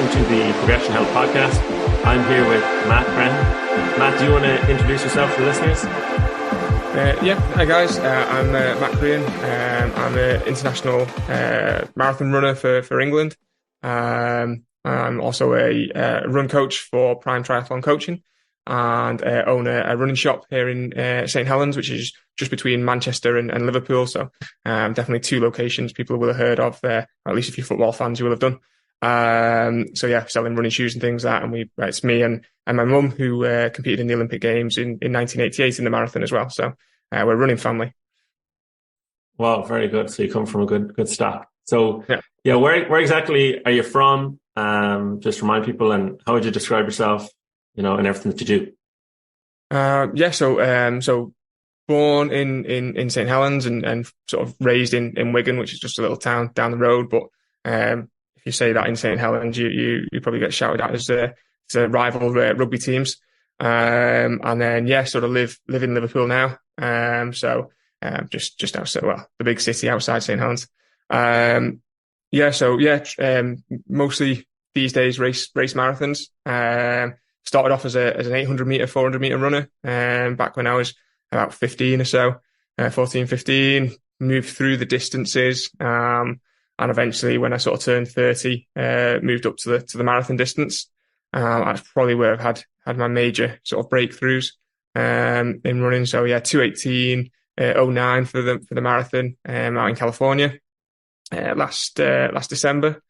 welcome to the Progression Health Podcast. I'm here with Matt Crehan. Matt, do you want to introduce yourself to the listeners? Hi guys, I'm Matt Crehan. I'm an international marathon runner for England. I'm also a run coach for Prime Triathlon Coaching and own a running shop here in St Helens, which is just between Manchester and Liverpool. So definitely two locations people will have heard of, or at least if you're football fans, you will have done. Selling running shoes and things like that. And it's me and my mum who competed in the Olympic Games in 1988 in the marathon as well. So we're a running family. Wow, very good. So you come from a good start. So where exactly are you from? Just remind people, and how would you describe yourself, and everything that you do? So born in St Helens and sort of raised in Wigan, which is just a little town down the road. But if you say that in St Helens, you probably get shouted at as a rival rugby teams. And then sort of live in Liverpool now. Just outside, the big city outside St Helens. Mostly these days race marathons. Started off as an 800 meter, 400 meter runner. Back when I was about 15 or so, 14, 15, moved through the distances. And eventually when I sort of turned 30, moved up to the marathon distance. That's probably where I've had my major sort of breakthroughs, in running. So 2:18:09 for the marathon, out in California, last December.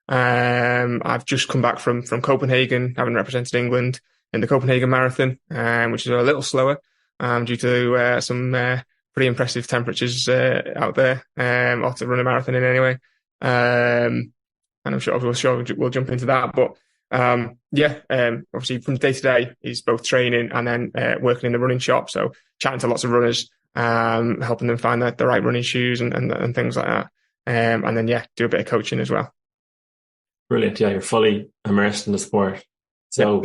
I've just come back from Copenhagen, having represented England in the Copenhagen Marathon, which is a little slower, due to some pretty impressive temperatures out there, or to run a marathon in anyway. And I'm sure we'll jump into that. But obviously from day to day is both training and then working in the running shop. So chatting to lots of runners, helping them find the right running shoes and things like that. And then do a bit of coaching as well. Brilliant. Yeah, you're fully immersed in the sport. So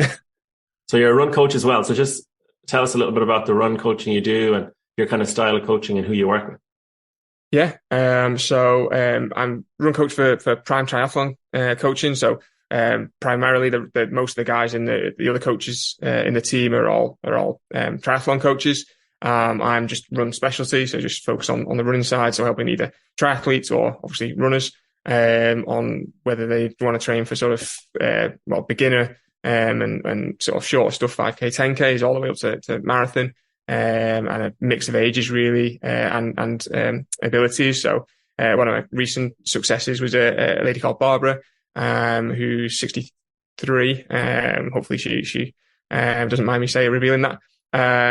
so you're a run coach as well. So just tell us a little bit about the run coaching you do and your kind of style of coaching and who you work with. I'm run coach for Prime Triathlon Coaching. So primarily the most of the guys in the other coaches in the team are all triathlon coaches. I'm just run specialty, so just focus on the running side, so helping either triathletes or obviously runners on whether they want to train for sort of beginner and sort of shorter stuff, 5K, 10Ks, all the way up to marathon, and a mix of ages really, and abilities. So one of my recent successes was a lady called Barbara, who's 63. Hopefully she doesn't mind me revealing that.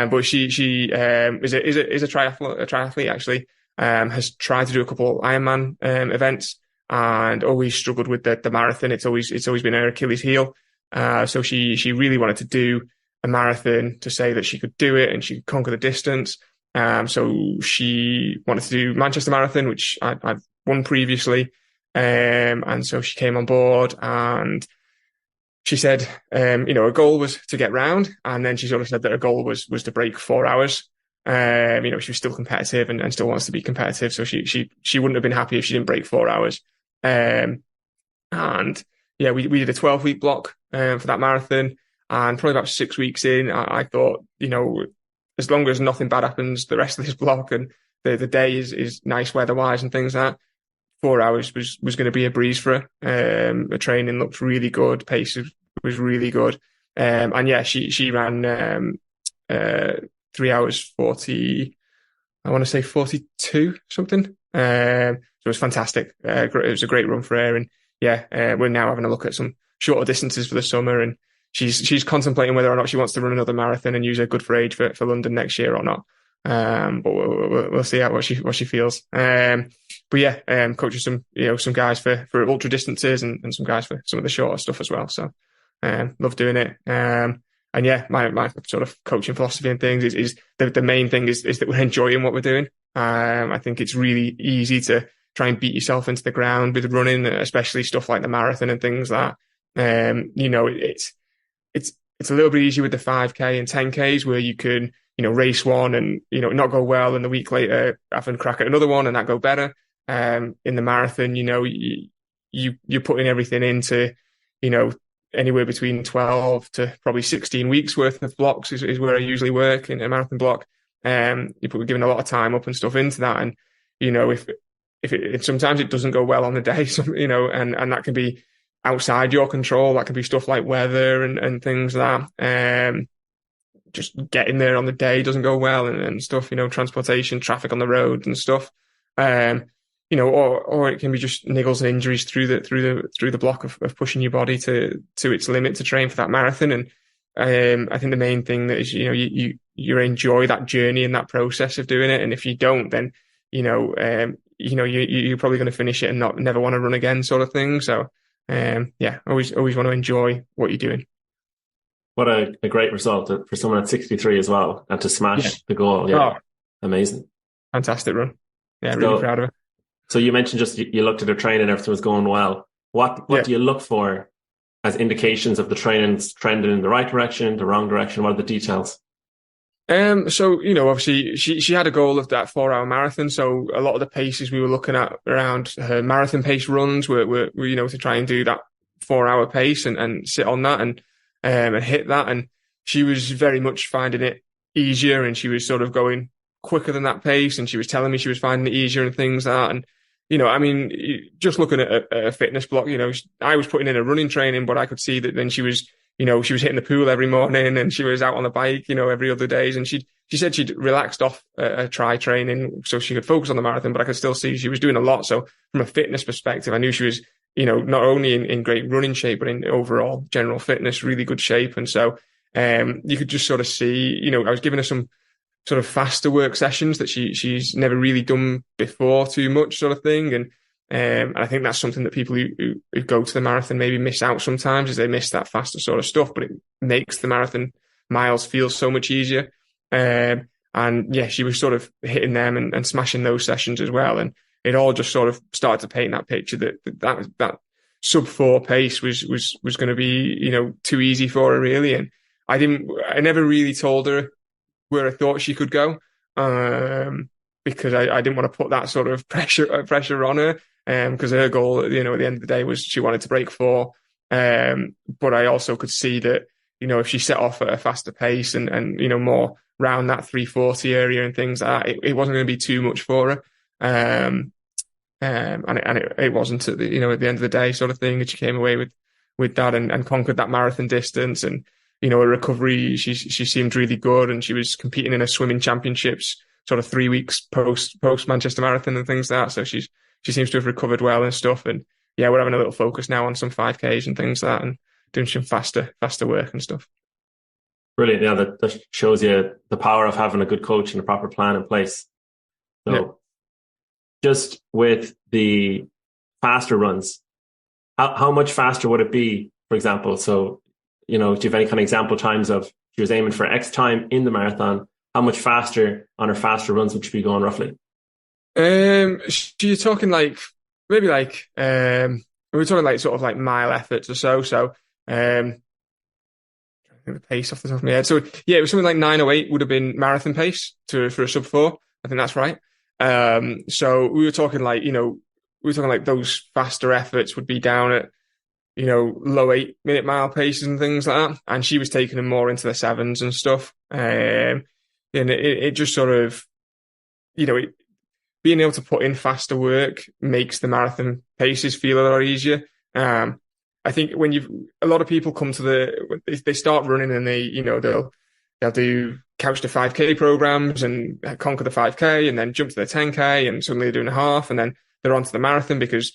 But she is a triathlete actually. Has tried to do a couple Ironman events and always struggled with the marathon. It's always been her Achilles heel. So she really wanted to do a marathon to say that she could do it and she could conquer the distance. So she wanted to do Manchester Marathon, which I've won previously. And so she came on board and she said, her goal was to get round. And then she sort of said that her goal was to break 4 hours. She was still competitive and still wants to be competitive. So she wouldn't have been happy if she didn't break 4 hours. We did a 12-week block, for that marathon. And probably about 6 weeks in, I thought, as long as nothing bad happens the rest of this block and the day is nice weather-wise and things like that, 4 hours was going to be a breeze for her. The training looked really good. Pace was really good. She ran 3 hours 40, I want to say 42 something. So it was fantastic. It was a great run for her. And we're now having a look at some shorter distances for the summer. And she's contemplating whether or not she wants to run another marathon and use her good for age for London next year or not. But we'll see what she feels. Coaching some guys for ultra distances and some guys for some of the shorter stuff as well. So love doing it. My sort of coaching philosophy and things is the main thing is that we're enjoying what we're doing. I think it's really easy to try and beat yourself into the ground with running, especially stuff like the marathon and things like that. It's a little bit easier with the 5K and 10Ks where you can, race one and, not go well, and the week later have a crack at another one and that go better. In the marathon, you're putting everything into, anywhere between 12 to probably 16 weeks worth of blocks is where I usually work in a marathon block. You're giving a lot of time up and stuff into that. And, if sometimes it doesn't go well on the day, and that can be outside your control. That can be stuff like weather and things like that. Just getting there on the day doesn't go well and stuff, transportation, traffic on the road and stuff. Or it can be just niggles and injuries through the block of pushing your body to its limit to train for that marathon. And I think the main thing that is, you enjoy that journey and that process of doing it. And if you don't, then you're probably going to finish it and never want to run again, sort of thing. So always want to enjoy what you're doing. What a great result for someone at 63 as well, and to smash the goal. Yeah, amazing, fantastic run. Yeah, really proud of it. So you mentioned just you looked at her training, and everything was going well. What do you look for as indications of the training's trending in the right direction, the wrong direction? What are the details? So, obviously she had a goal of that 4-hour marathon. So a lot of the paces we were looking at around her marathon pace runs were to try and do that 4-hour pace and sit on that and hit that. And she was very much finding it easier, and she was sort of going quicker than that pace. And she was telling me she was finding it easier and things like that. And, just looking at a fitness block, I was putting in a running training, but I could see that then she was hitting the pool every morning, and she was out on the bike, every other days. And she said she'd relaxed off a tri training so she could focus on the marathon, but I could still see she was doing a lot. So from a fitness perspective, I knew she was, not only in great running shape, but in overall general fitness, really good shape. And so, you could just sort of see, I was giving her some sort of faster work sessions that she's never really done before too much, sort of thing. And I think that's something that people who go to the marathon maybe miss out sometimes, is they miss that faster sort of stuff, but it makes the marathon miles feel so much easier. And she was sort of hitting them and smashing those sessions as well. And it all just sort of started to paint that picture that sub 4 pace was going to be, too easy for her, really. And I never really told her where I thought she could go, because I didn't want to put that sort of pressure on her, because her goal, at the end of the day, was she wanted to break 4. But I also could see that, if she set off at a faster pace and more around that 340 area and things like that, it wasn't going to be too much for her. And it wasn't at the end of the day, sort of thing. And she came away with that and conquered that marathon distance. And her recovery, she seemed really good, and she was competing in her swimming championships sort of 3 weeks post Manchester Marathon and things like that. So she seems to have recovered well and stuff. And we're having a little focus now on some 5Ks and things like that, and doing some faster work and stuff. Brilliant. Yeah, that shows you the power of having a good coach and a proper plan in place. So just with the faster runs, how much faster would it be, for example? So, do you have any kind of example times of she was aiming for X time in the marathon? How much faster on her faster runs would she be going roughly? You're talking maybe we're talking sort of mile efforts or so. So, I think the pace off the top of my head. So it was something like 9:08 would have been marathon pace for a sub 4. I think that's right. So we were talking those faster efforts would be down at, low 8-minute mile paces and things like that. And she was taking them more into the 7s and stuff. And it just sort of, being able to put in faster work makes the marathon paces feel a lot easier. I think when a lot of people come to they start running and they'll do couch to 5K programs and conquer the 5K and then jump to the 10K, and suddenly they're doing a half, and then they're onto the marathon, because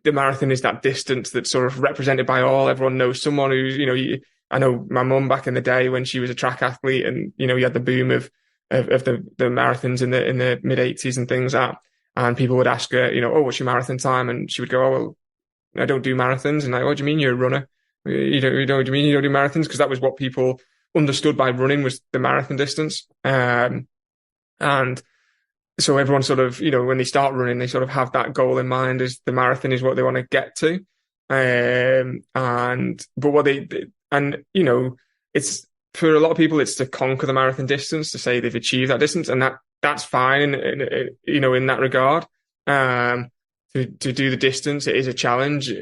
the marathon is that distance that's sort of represented by everyone knows someone who's, I know my mum back in the day when she was a track athlete, and, you had the boom of the marathons in the mid 80s and things like that. And people would ask her, what's your marathon time? And she would go, well, I don't do marathons. And what do you mean you're a runner? You don't do marathons? Because that was what people understood by running, was the marathon distance. And so everyone sort of, when they start running, they sort of have that goal in mind, as the marathon is what they want to get to. It's for a lot of people, it's to conquer the marathon distance, to say they've achieved that distance. And that's fine in that regard. To do the distance, it is a challenge.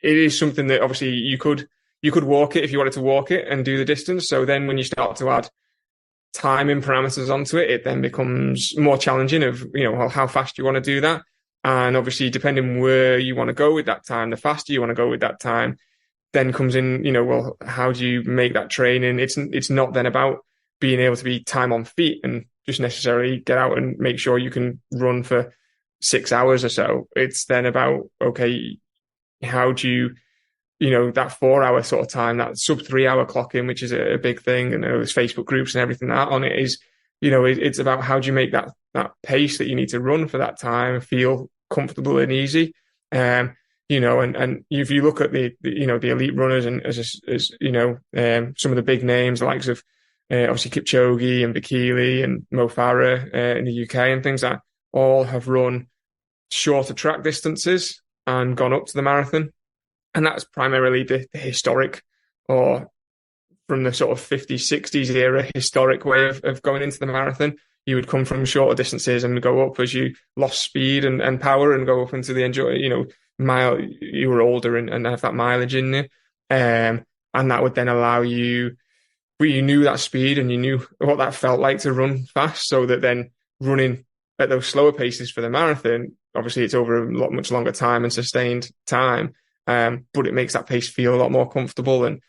it is something that obviously you could walk it if you wanted to walk it and do the distance. So then when you start to add timing parameters onto it, it then becomes more challenging of, how fast you want to do that. And obviously, depending where you want to go with that time, the faster you want to go with that time, then comes in, well, how do you make that training? It's not then about being able to be time on feet and just necessarily get out and make sure you can run for 6 hours or so. It's then about, okay, how do you, that 4 hour sort of time, that sub 3 hour clocking, which is a big thing. And there's Facebook groups and everything that on it is, it's about how do you make that pace that you need to run for that time feel comfortable and easy. And if you look at the elite runners and as some of the big names, the likes of obviously Kipchoge and Bekele and Mo Farah in the UK and things like that, all have run shorter track distances and gone up to the marathon. And that's primarily the historic, or from the sort of 50s, 60s era, historic way of going into the marathon. You would come from shorter distances and go up as you lost speed and power and go up into the mile. You were older and have that mileage in you. And that would then allow you, but you knew that speed and you knew what that felt like to run fast, so that then running at those slower paces for the marathon, obviously it's over a much longer time and sustained time. But it makes that pace feel a lot more comfortable. And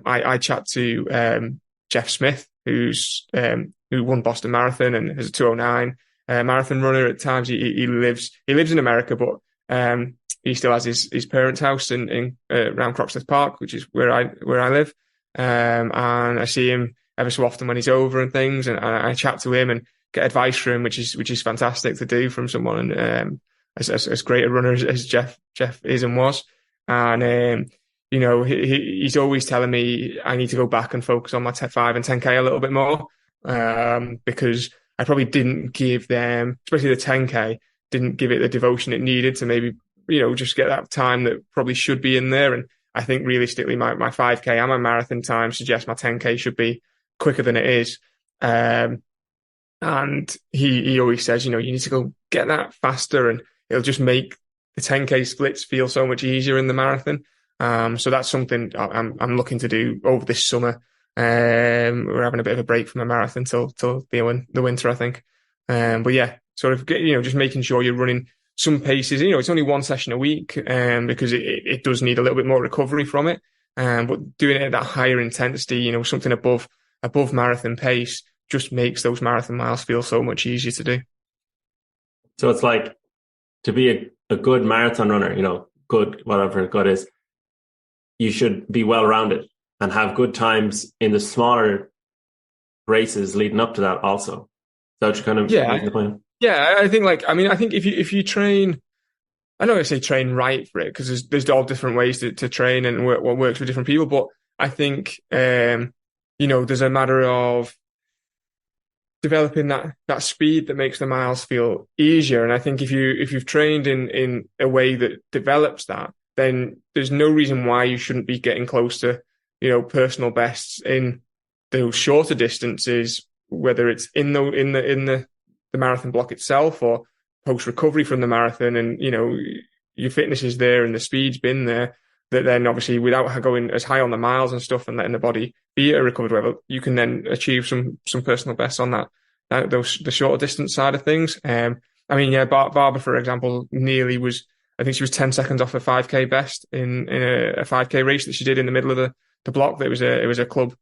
I chat to Jeff Smith, who won Boston Marathon and is a 2:09 marathon runner at times. He lives in America, but he still has his parents' house in around Croxteth Park, which is where I live. And I see him ever so often when he's over and things, and I chat to him and get advice from him, which is fantastic to do from someone as great a runner as Jeff is and was. And he's always telling me I need to go back and focus on my 5 and 10K a little bit more, because I probably didn't give them, especially the 10K, didn't give it the devotion it needed to maybe just get that time that probably should be in there. And I think realistically, my 5K and my marathon time suggests my 10K should be quicker than it is. And he always says, you need to go get that faster, and it'll just make the 10K splits feel so much easier in the marathon. So that's something I'm looking to do over this summer. We're having a bit of a break from the marathon till the winter, I think. But yeah, sort of just making sure you're running some paces. It's only one session a week, because it does need a little bit more recovery from it. But doing it at that higher intensity, something above marathon pace, just makes those marathon miles feel so much easier to do. So it's like, to be a good marathon runner, good, whatever good is, you should be well-rounded and have good times in the smaller races leading up to that also. Is that what you kind of making the point? Yeah, I think I think if you train, I don't want to say train right for it, because there's all different ways to train and what works for different people. But I think, there's a matter of developing that speed that makes the miles feel easier. And I think if you've trained in a way that develops that, then there's no reason why you shouldn't be getting close to, personal bests in those shorter distances, whether it's in the marathon block itself or post recovery from the marathon. And, your fitness is there and the speed's been there, that then obviously without going as high on the miles and stuff and letting the body be at a recovered level, you can then achieve some personal bests on the shorter distance side of things. Barbara, for example, I think she was 10 seconds off a 5K best in a 5K race that she did in the middle of the block. It was a club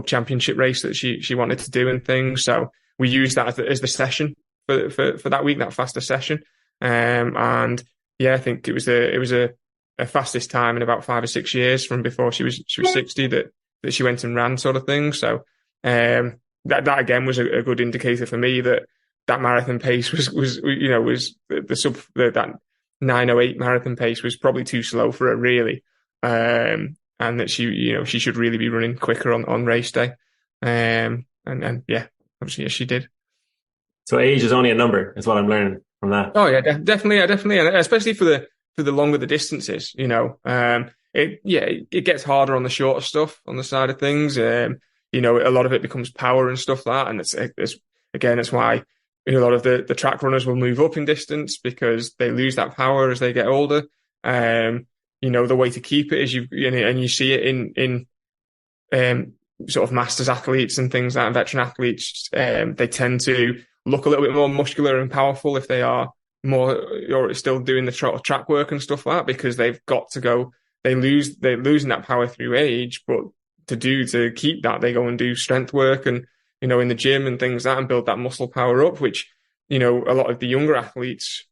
championship race that she wanted to do and things. So we used that as the session for that week, that faster session. And yeah, I think it was a fastest time in about 5 or 6 years from before she was 60 that she went and ran, sort of thing. So that again was a good indicator for me that marathon pace was that 9:08 marathon pace was probably too slow for her, really, and that she should really be running quicker on race day. And yeah, obviously yes, she did. So age is only a number, is what I'm learning from that. Oh yeah, definitely, and especially for the longer the distances, it gets harder on the shorter stuff on the side of things. A lot of it becomes power and stuff like that, and it's why a lot of the track runners will move up in distance, because they lose that power as they get older. the way to keep it is and you see it in sort of masters athletes and things like that, veteran athletes. They tend to look a little bit more muscular and powerful if they are more or still doing the track work and stuff like that, because they've got to go. They're losing that power through age, but to keep that, they go and do strength work and in the gym and things like that, and build that muscle power up, which a lot of the younger athletes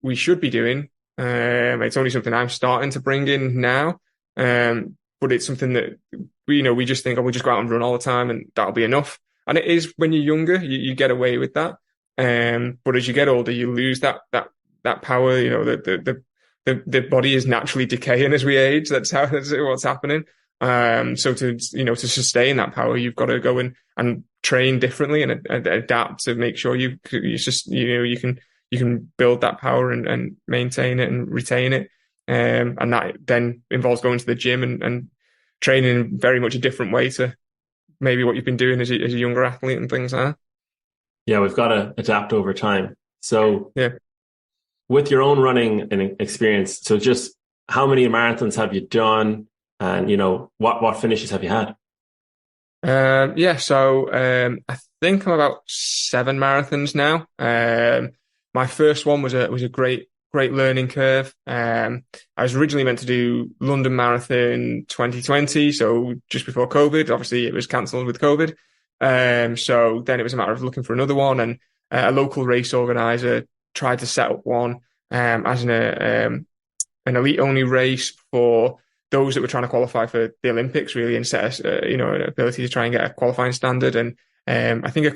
we should be doing. It's only something I'm starting to bring in now, but it's something that we just think, oh, we'll just go out and run all the time and that'll be enough. And it is when you're younger, you get away with that. But as you get older, you lose that power. The body is naturally decaying as we age. That's what's happening. So to sustain that power, you've got to go in and train differently and adapt to make sure you can build that power and maintain it and retain it. And that then involves going to the gym and training in very much a different way to maybe what you've been doing as a younger athlete and things like that. Yeah, we've got to adapt over time. So yeah, with your own running and experience, so just how many marathons have you done, and what finishes have you had? So I think I'm about 7 marathons now. My first one was a great learning curve. I was originally meant to do London Marathon 2020, so just before COVID. Obviously, it was cancelled with COVID. So then it was a matter of looking for another one, and a local race organizer tried to set up one as an elite only race for those that were trying to qualify for the Olympics, really, and set an ability to try and get a qualifying standard. And I think there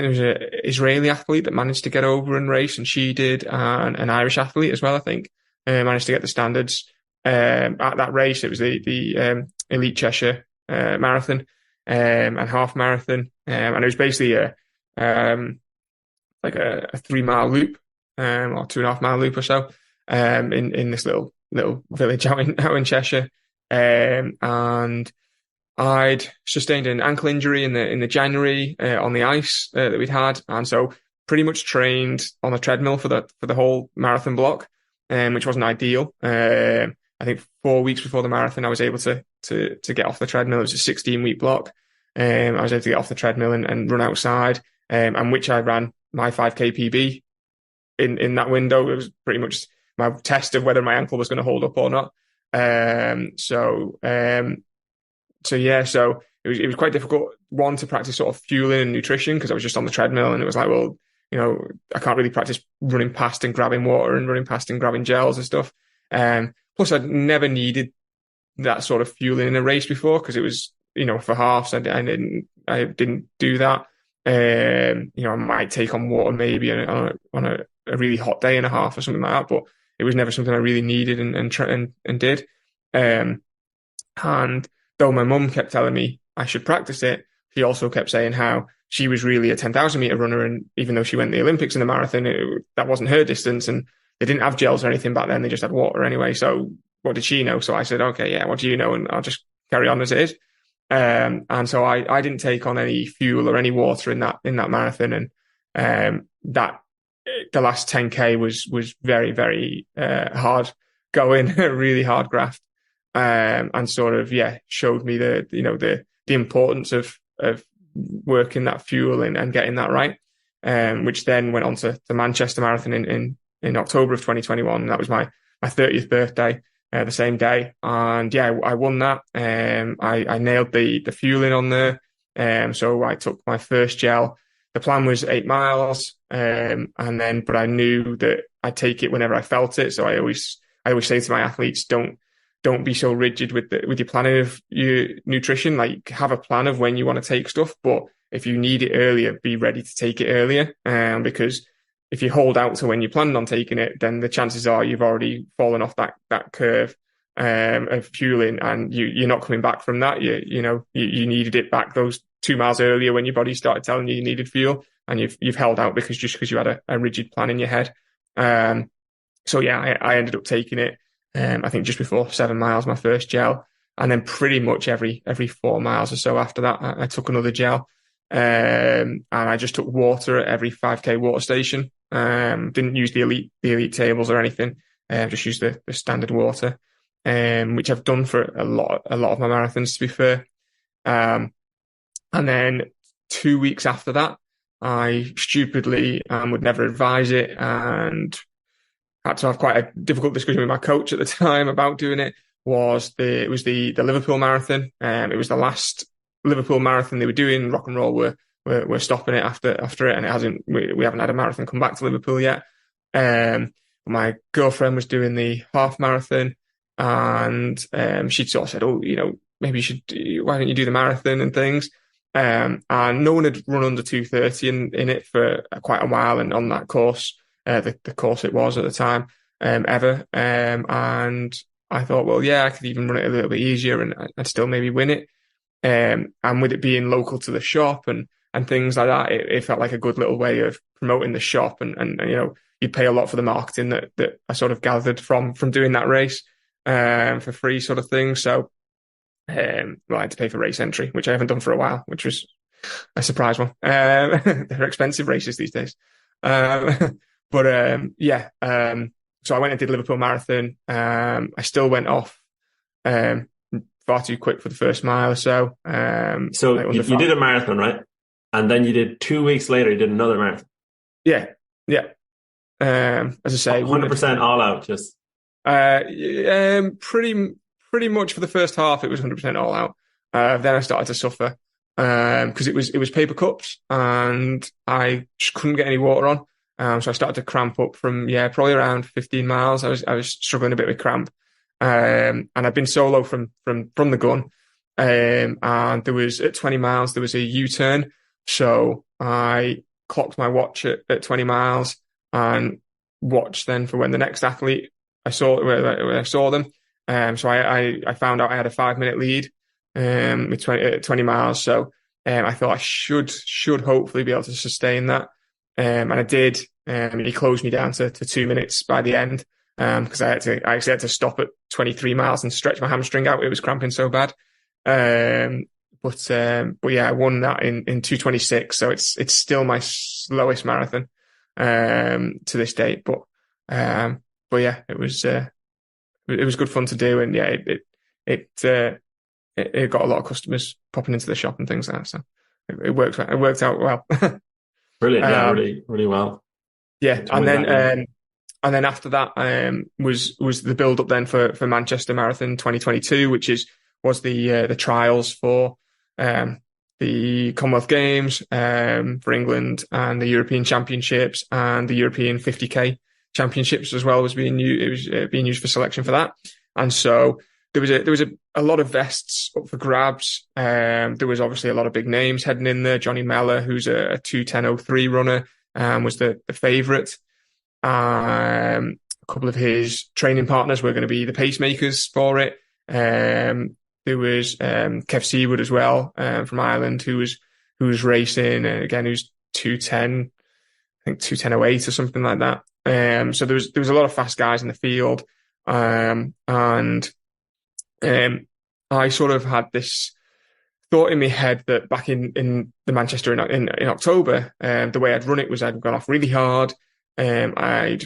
was an Israeli athlete that managed to get over and race, and she did, and an Irish athlete as well, I think, managed to get the standards at that race. It was the Elite Cheshire Marathon and half marathon, and it was basically a 3-mile loop, or 2.5-mile loop or so, in this little village out in Cheshire, and I'd sustained an ankle injury in the January on the ice that we'd had, and so pretty much trained on a treadmill for the whole marathon block, which wasn't ideal. I think 4 weeks before the marathon, I was able to get off the treadmill. It was a 16-week block. I was able to get off the treadmill and run outside, and which I ran my 5K PB in that window. It was pretty much my test of whether my ankle was going to hold up or not. So it was quite difficult, one, to practice sort of fueling and nutrition, because I was just on the treadmill, and it was like, well, I can't really practice running past and grabbing water and running past and grabbing gels and stuff. Plus I'd never needed that sort of fueling in a race before, because it was, for halves, I didn't do that. I might take on water maybe on a really hot day and a half or something like that, but it was never something I really needed and did. And though my mum kept telling me I should practice it, she also kept saying how she was really a 10,000 meter runner, and even though she went the Olympics in the marathon, that wasn't her distance, and they didn't have gels or anything back then. They just had water anyway. So what did she know? So I said, okay, yeah, what do you know? And I'll just carry on as it is. And so I didn't take on any fuel or any water in that marathon. And that the last 10K was very, very hard going, really hard graft. And sort of, showed me the importance of working that fuel and getting that right. Which then went on to the Manchester Marathon in October of 2021. And that was my 30th birthday, the same day. And I won that. I nailed the fueling on there. So I took my first gel. The plan was 8 miles. But I knew that I'd take it whenever I felt it. So I always say to my athletes, don't be so rigid with your planning of your nutrition. Like, have a plan of when you want to take stuff, but if you need it earlier, be ready to take it earlier. Because if you hold out to when you're planning on taking it, then the chances are you've already fallen off that curve of fueling, and you're not coming back from that. You needed it back those 2 miles earlier when your body started telling you needed fuel, and you've held out because you had a rigid plan in your head. I ended up taking it. I think just before 7 miles, my first gel, and then pretty much every 4 miles or so after that, I took another gel. And I just took water at every 5K water station. Didn't use the elite tables or anything. Just used the standard water. which I've done for a lot of my marathons, to be fair. And then 2 weeks after that, I stupidly would never advise it and had to have quite a difficult discussion with my coach at the time about doing it. It was the Liverpool Marathon. It was the last Liverpool Marathon they were doing. Rock and Roll were stopping it after it, and it hasn't. We haven't had a marathon come back to Liverpool yet. My girlfriend was doing the half marathon, and she sort of said, "Oh, maybe you should. Why don't you do the marathon and things?" And no one had run under 2:30 in it for quite a while, and on that course, the course it was at the time, ever. And I thought, well, yeah, I could even run it a little bit easier, and I'd still maybe win it. And with it being local to the shop and things like that, it felt like a good little way of promoting the shop, and you'd pay a lot for the marketing that I sort of gathered from doing that race for free, sort of thing. So. I had to pay for race entry, which I haven't done for a while, which was a surprise one. They're expensive races these days. So I went and did Liverpool Marathon. I still went off far too quick for the first mile or so. So you did a marathon, right? And then you did 2 weeks later, you did another marathon. Yeah. As I say, 100% all out, just. Pretty much for the first half, it was 100% all out. Then I started to suffer because it was paper cups, and I just couldn't get any water on. So I started to cramp up from probably around 15 miles. I was struggling a bit with cramp, and I'd been solo from the gun. And there was at 20 miles there was a U-turn, so I clocked my watch at 20 miles and watched then for when the next athlete I saw them. So I found out I had a 5-minute lead with 20 miles. So I thought I should hopefully be able to sustain that. And I did. He closed me down to 2 minutes by the end because I actually had to stop at 23 miles and stretch my hamstring out. It was cramping so bad. But yeah, I won that in 2:26. So it's still my slowest marathon to this date. But yeah, it was good fun to do, and yeah, it got a lot of customers popping into the shop and things like that. So it worked out well. Brilliant, yeah, really, really well. Yeah, and then after that was the build up then for Manchester Marathon 2022, which was the trials for the Commonwealth Games for England, and the European Championships and the European 50K Championships as well was being used. It was being used for selection for that, and so there was a lot of vests up for grabs. There was obviously a lot of big names heading in there. Johnny Mellor, who's a 2:10:03 runner, was the favourite. A couple of his training partners were going to be the pacemakers for it. There was Kev Seawood as well from Ireland, who was racing, and again, who's 2:10, I think 2:10:08 or something like that. So there was a lot of fast guys in the field, and I sort of had this thought in my head that back in the Manchester in October, the way I'd run it was I'd gone off really hard. I'd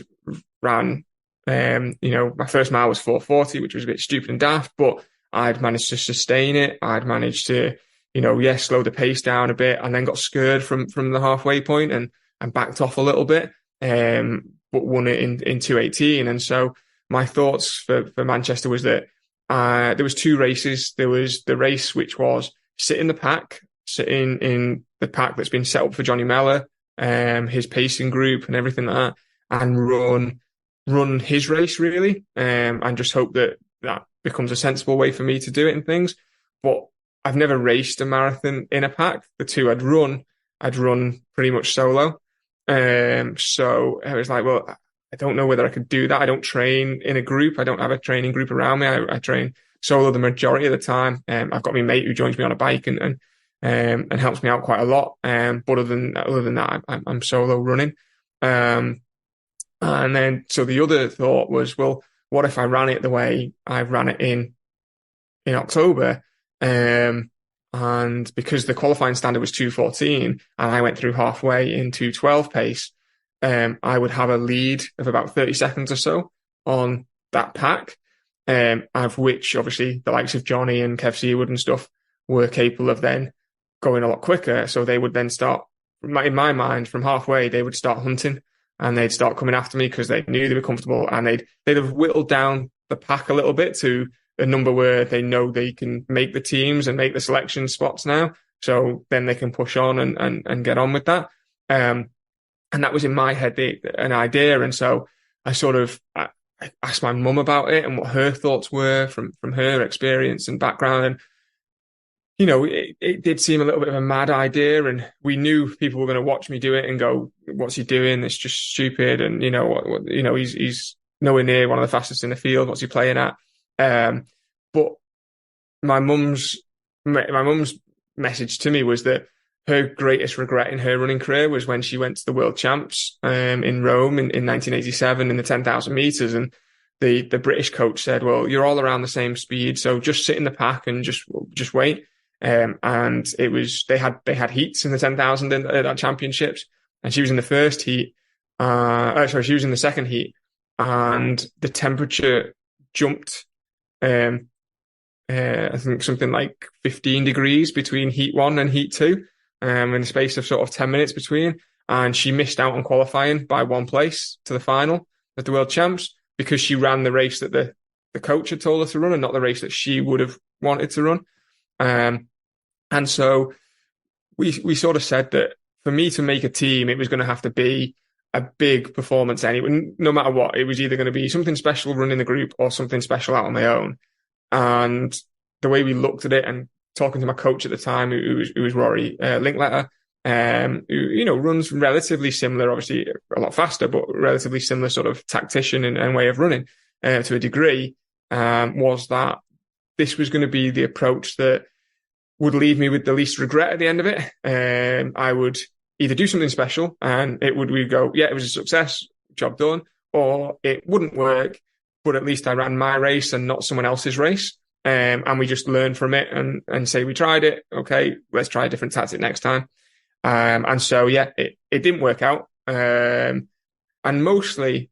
ran, my first mile was 4:40, which was a bit stupid and daft, but I'd managed to sustain it. I'd managed to, slow the pace down a bit, and then got scared from the halfway point and backed off a little bit, but won it in 2:18. And so my thoughts for Manchester was that there was two races. There was the race which was sit in the pack that's been set up for Johnny Mellor, his pacing group and everything like that, and run his race really, and just hope that becomes a sensible way for me to do it and things. But I've never raced a marathon in a pack. The two I'd run pretty much solo. So I was like, well, I don't know whether I could do that. I don't train in a group. I don't have a training group around me. I train solo the majority of the time. I've got my mate who joins me on a bike and helps me out quite a lot. But other than that, I'm solo running. And then, so the other thought was, well, what if I ran it the way I ran it in October? And because the qualifying standard was 2:14 and I went through halfway in 2:12 pace, I would have a lead of about 30 seconds or so on that pack. of which obviously the likes of Johnny and Kev Seawood and stuff were capable of then going a lot quicker. So they would then start, in my mind, from halfway, they would start hunting and they'd start coming after me because they knew they were comfortable, and they'd have whittled down the pack a little bit to a number where they know they can make the teams and make the selection spots now. So then they can push on and get on with that. And that was in my head, an idea. And so I asked my mum about it and what her thoughts were from her experience and background. And, you know, it did seem a little bit of a mad idea. And we knew people were going to watch me do it and go, what's he doing? It's just stupid. And, you know, he's nowhere near one of the fastest in the field. What's he playing at? But my mum's message to me was that her greatest regret in her running career was when she went to the World Champs in Rome in 1987 in the 10,000 meters, and the British coach said, "Well, you're all around the same speed, so just sit in the pack and just wait." And it was they had heats in the 10,000 at championships, and she was in the first heat. She was in the second heat, and the temperature jumped. I think something like 15 degrees between heat 1 and heat 2, in the space of sort of 10 minutes between. And she missed out on qualifying by 1 place to the final at the World Champs because she ran the race that the coach had told her to run and not the race that she would have wanted to run. And so we sort of said that for me to make a team, it was going to have to be a big performance anyway. No matter what, it was either going to be something special running the group or something special out on my own. And the way we looked at it, and talking to my coach at the time, who was Rory Linkletter, who, you know, runs relatively similar, obviously a lot faster, but relatively similar sort of tactician and way of running to a degree, was that this was going to be the approach that would leave me with the least regret at the end of it. I would either do something special and we'd go, yeah, it was a success, job done, or it wouldn't work, but at least I ran my race and not someone else's race. And we just learn from it and say, we tried it. Okay, let's try a different tactic next time. And so, yeah, it didn't work out. And mostly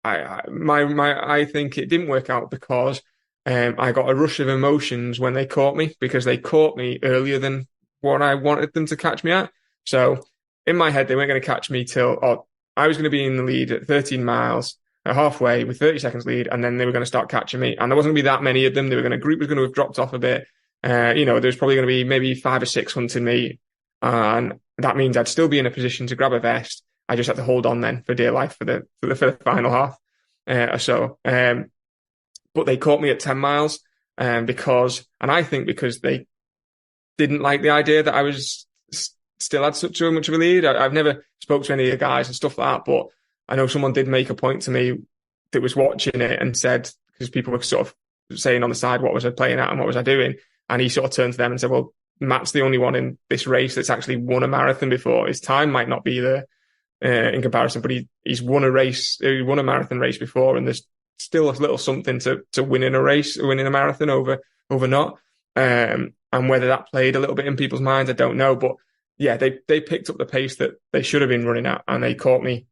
I think it didn't work out because, I got a rush of emotions when they caught me, because they caught me earlier than what I wanted them to catch me at. So in my head, they weren't going to catch me till I was going to be in the lead at 13 miles. Halfway with 30 seconds lead, and then they were going to start catching me, and there wasn't going to be that many of them. Group was going to have dropped off a bit. You know, there's probably going to be maybe 5 or 6 hunting me, and that means I'd still be in a position to grab a vest. I just had to hold on then for dear life for the final half or so. But they caught me at 10 miles because they didn't like the idea that I was still had such much of a lead. I've never spoke to any of the guys and stuff like that, but I know someone did make a point to me that was watching it and said, because people were sort of saying on the side, what was I playing at and what was I doing? And he sort of turned to them and said, well, Matt's the only one in this race that's actually won a marathon before. His time might not be there in comparison, but he's won a marathon race before, and there's still a little something to winning a marathon over not. And whether that played a little bit in people's minds, I don't know. But yeah, they picked up the pace that they should have been running at, and they caught me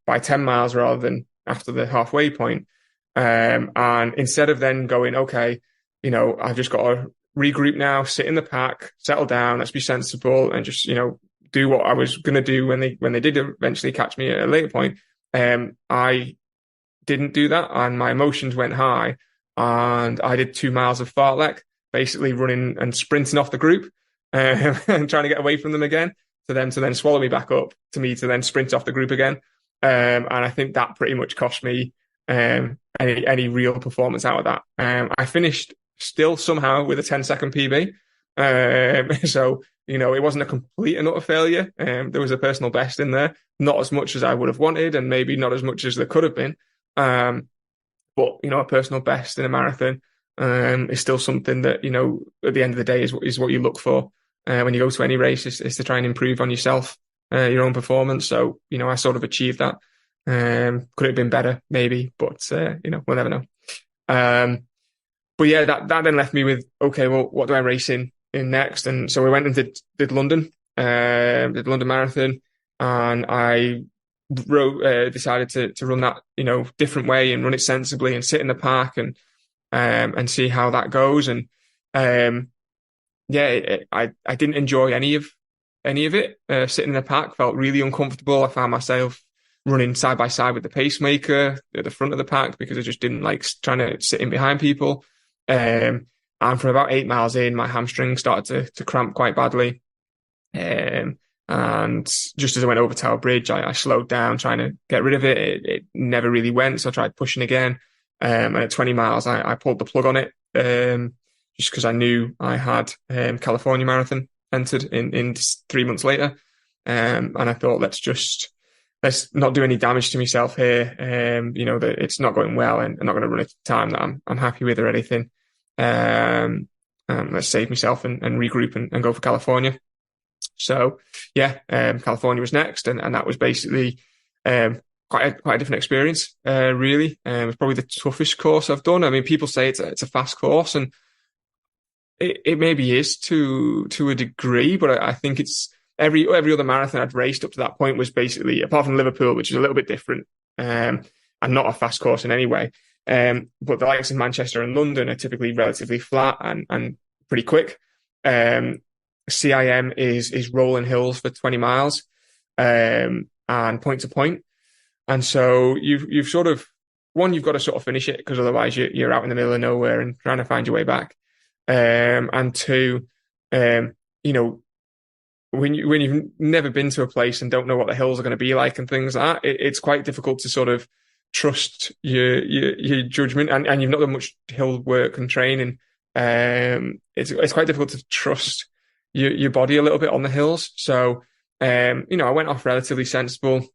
by 10 miles rather than after the halfway point. And instead of then going, okay, you know, I've just got to regroup now, sit in the pack, settle down, let's be sensible, and just, you know, do what I was going to do when they did eventually catch me at a later point. I didn't do that, and my emotions went high, and I did 2 miles of fartlek, basically running and sprinting off the group and trying to get away from them again, to them to then swallow me back up, to me to then sprint off the group again. And I think that pretty much cost me any real performance out of that. I finished still somehow with a 10-second PB. So, you know, it wasn't a complete and utter failure. There was a personal best in there, not as much as I would have wanted, and maybe not as much as there could have been. But, you know, a personal best in a marathon is still something that, you know, at the end of the day is what you look for when you go to any race, is to try and improve on yourself, your own performance. So, you know, I sort of achieved that. Could it have been better? Maybe, but, you know, we'll never know. But yeah, that then left me with, okay, well, what do I race in next? And so we went and did London, did London Marathon, and I decided to run that, you know, different way and run it sensibly and sit in the park and and see how that goes. And I didn't enjoy any of it. Sitting in the pack felt really uncomfortable. I found myself running side by side with the pacemaker at the front of the pack because I just didn't like trying to sit in behind people. And from about 8 miles in, my hamstring started to cramp quite badly. And just as I went over Tower Bridge, I slowed down trying to get rid of it. It never really went, so I tried pushing again. And at 20 miles, I pulled the plug on it, just because I knew I had California Marathon entered in 3 months later. And I thought, let's not do any damage to myself here. That it's not going well, and I'm not going to run at a time that I'm happy with or anything. Let's save myself and regroup and go for California. So California was next, and that was basically quite a different experience. Really, it was probably the toughest course I've done. I mean, people say it's a fast course, and it maybe is to a degree, but I think it's every other marathon I'd raced up to that point was basically, apart from Liverpool, which is a little bit different, and not a fast course in any way. But the likes of Manchester and London are typically relatively flat and pretty quick. CIM is rolling hills for 20 miles, and point to point. And so you've sort of, one, you've got to sort of finish it because otherwise you're out in the middle of nowhere and trying to find your way back. And two, when you've never been to a place and don't know what the hills are going to be like and things like that, it's quite difficult to sort of trust your judgment, and you've not done much hill work and training. It's quite difficult to trust your body a little bit on the hills. So, I went off relatively sensible,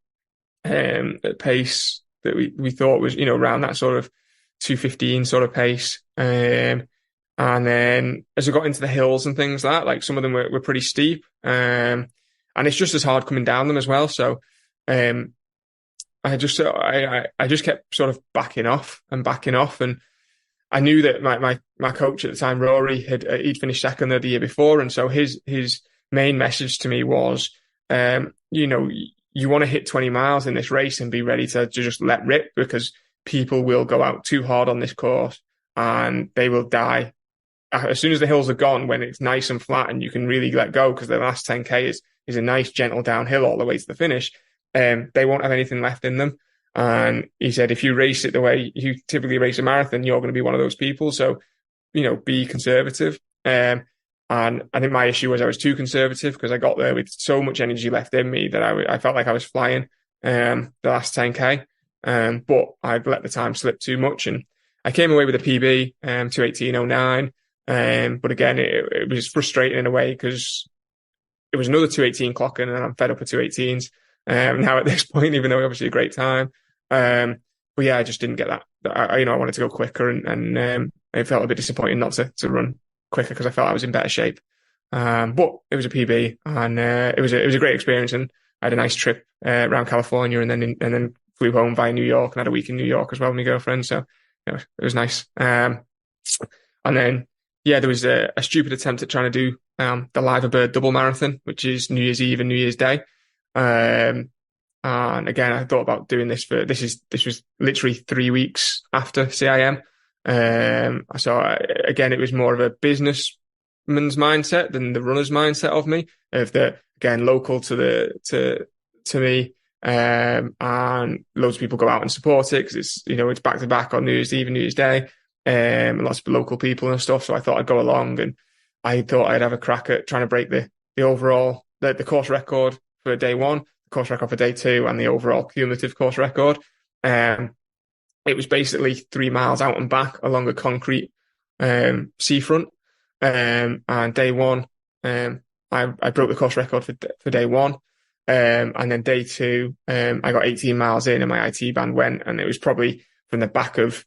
at pace that we thought was, around that sort of 2:15 sort of pace. And then as I got into the hills and things like some of them were pretty steep. And it's just as hard coming down them as well. So, I just kept sort of backing off, and I knew that my coach at the time, Rory, he'd finished second the year before, and so his main message to me was, you want to hit 20 miles in this race and be ready to just let rip, because people will go out too hard on this course and they will die as soon as the hills are gone, when it's nice and flat and you can really let go, because the last 10K is a nice gentle downhill all the way to the finish. They won't have anything left in them. And he said, if you race it the way you typically race a marathon, you're going to be one of those people. So, be conservative. And I think my issue was I was too conservative, because I got there with so much energy left in me that I felt like I was flying the last 10K. But I'd let the time slip too much. And I came away with a PB, 2:18.09. But again, it was frustrating in a way, because it was another 2:18 clocking, and I'm fed up with 2:18s. Now at this point, even though obviously a great time. But yeah, I just didn't get that. I wanted to go quicker, and it felt a bit disappointing not to run quicker, because I felt I was in better shape. But it was a PB, and it was a great experience, and I had a nice trip around California, and then flew home via New York, and had a week in New York as well with my girlfriend. So it was nice. And then there was a stupid attempt at trying to do the Live a Bird double marathon, which is New Year's Eve and New Year's Day. And again, I thought about doing this this was literally 3 weeks after CIM. So again, it was more of a businessman's mindset than the runner's mindset of me, again, local to me. And loads of people go out and support it, because it's back to back on New Year's Eve and New Year's Day. And lots of local people and stuff. So I thought I'd go along, and I thought I'd have a crack at trying to break the overall, the course record for day one, the course record for day two, and the overall cumulative course record. It was basically 3 miles out and back along a concrete seafront. And day one, I broke the course record for day one. And then day two, I got 18 miles in, and my IT band went, and it was probably from the back of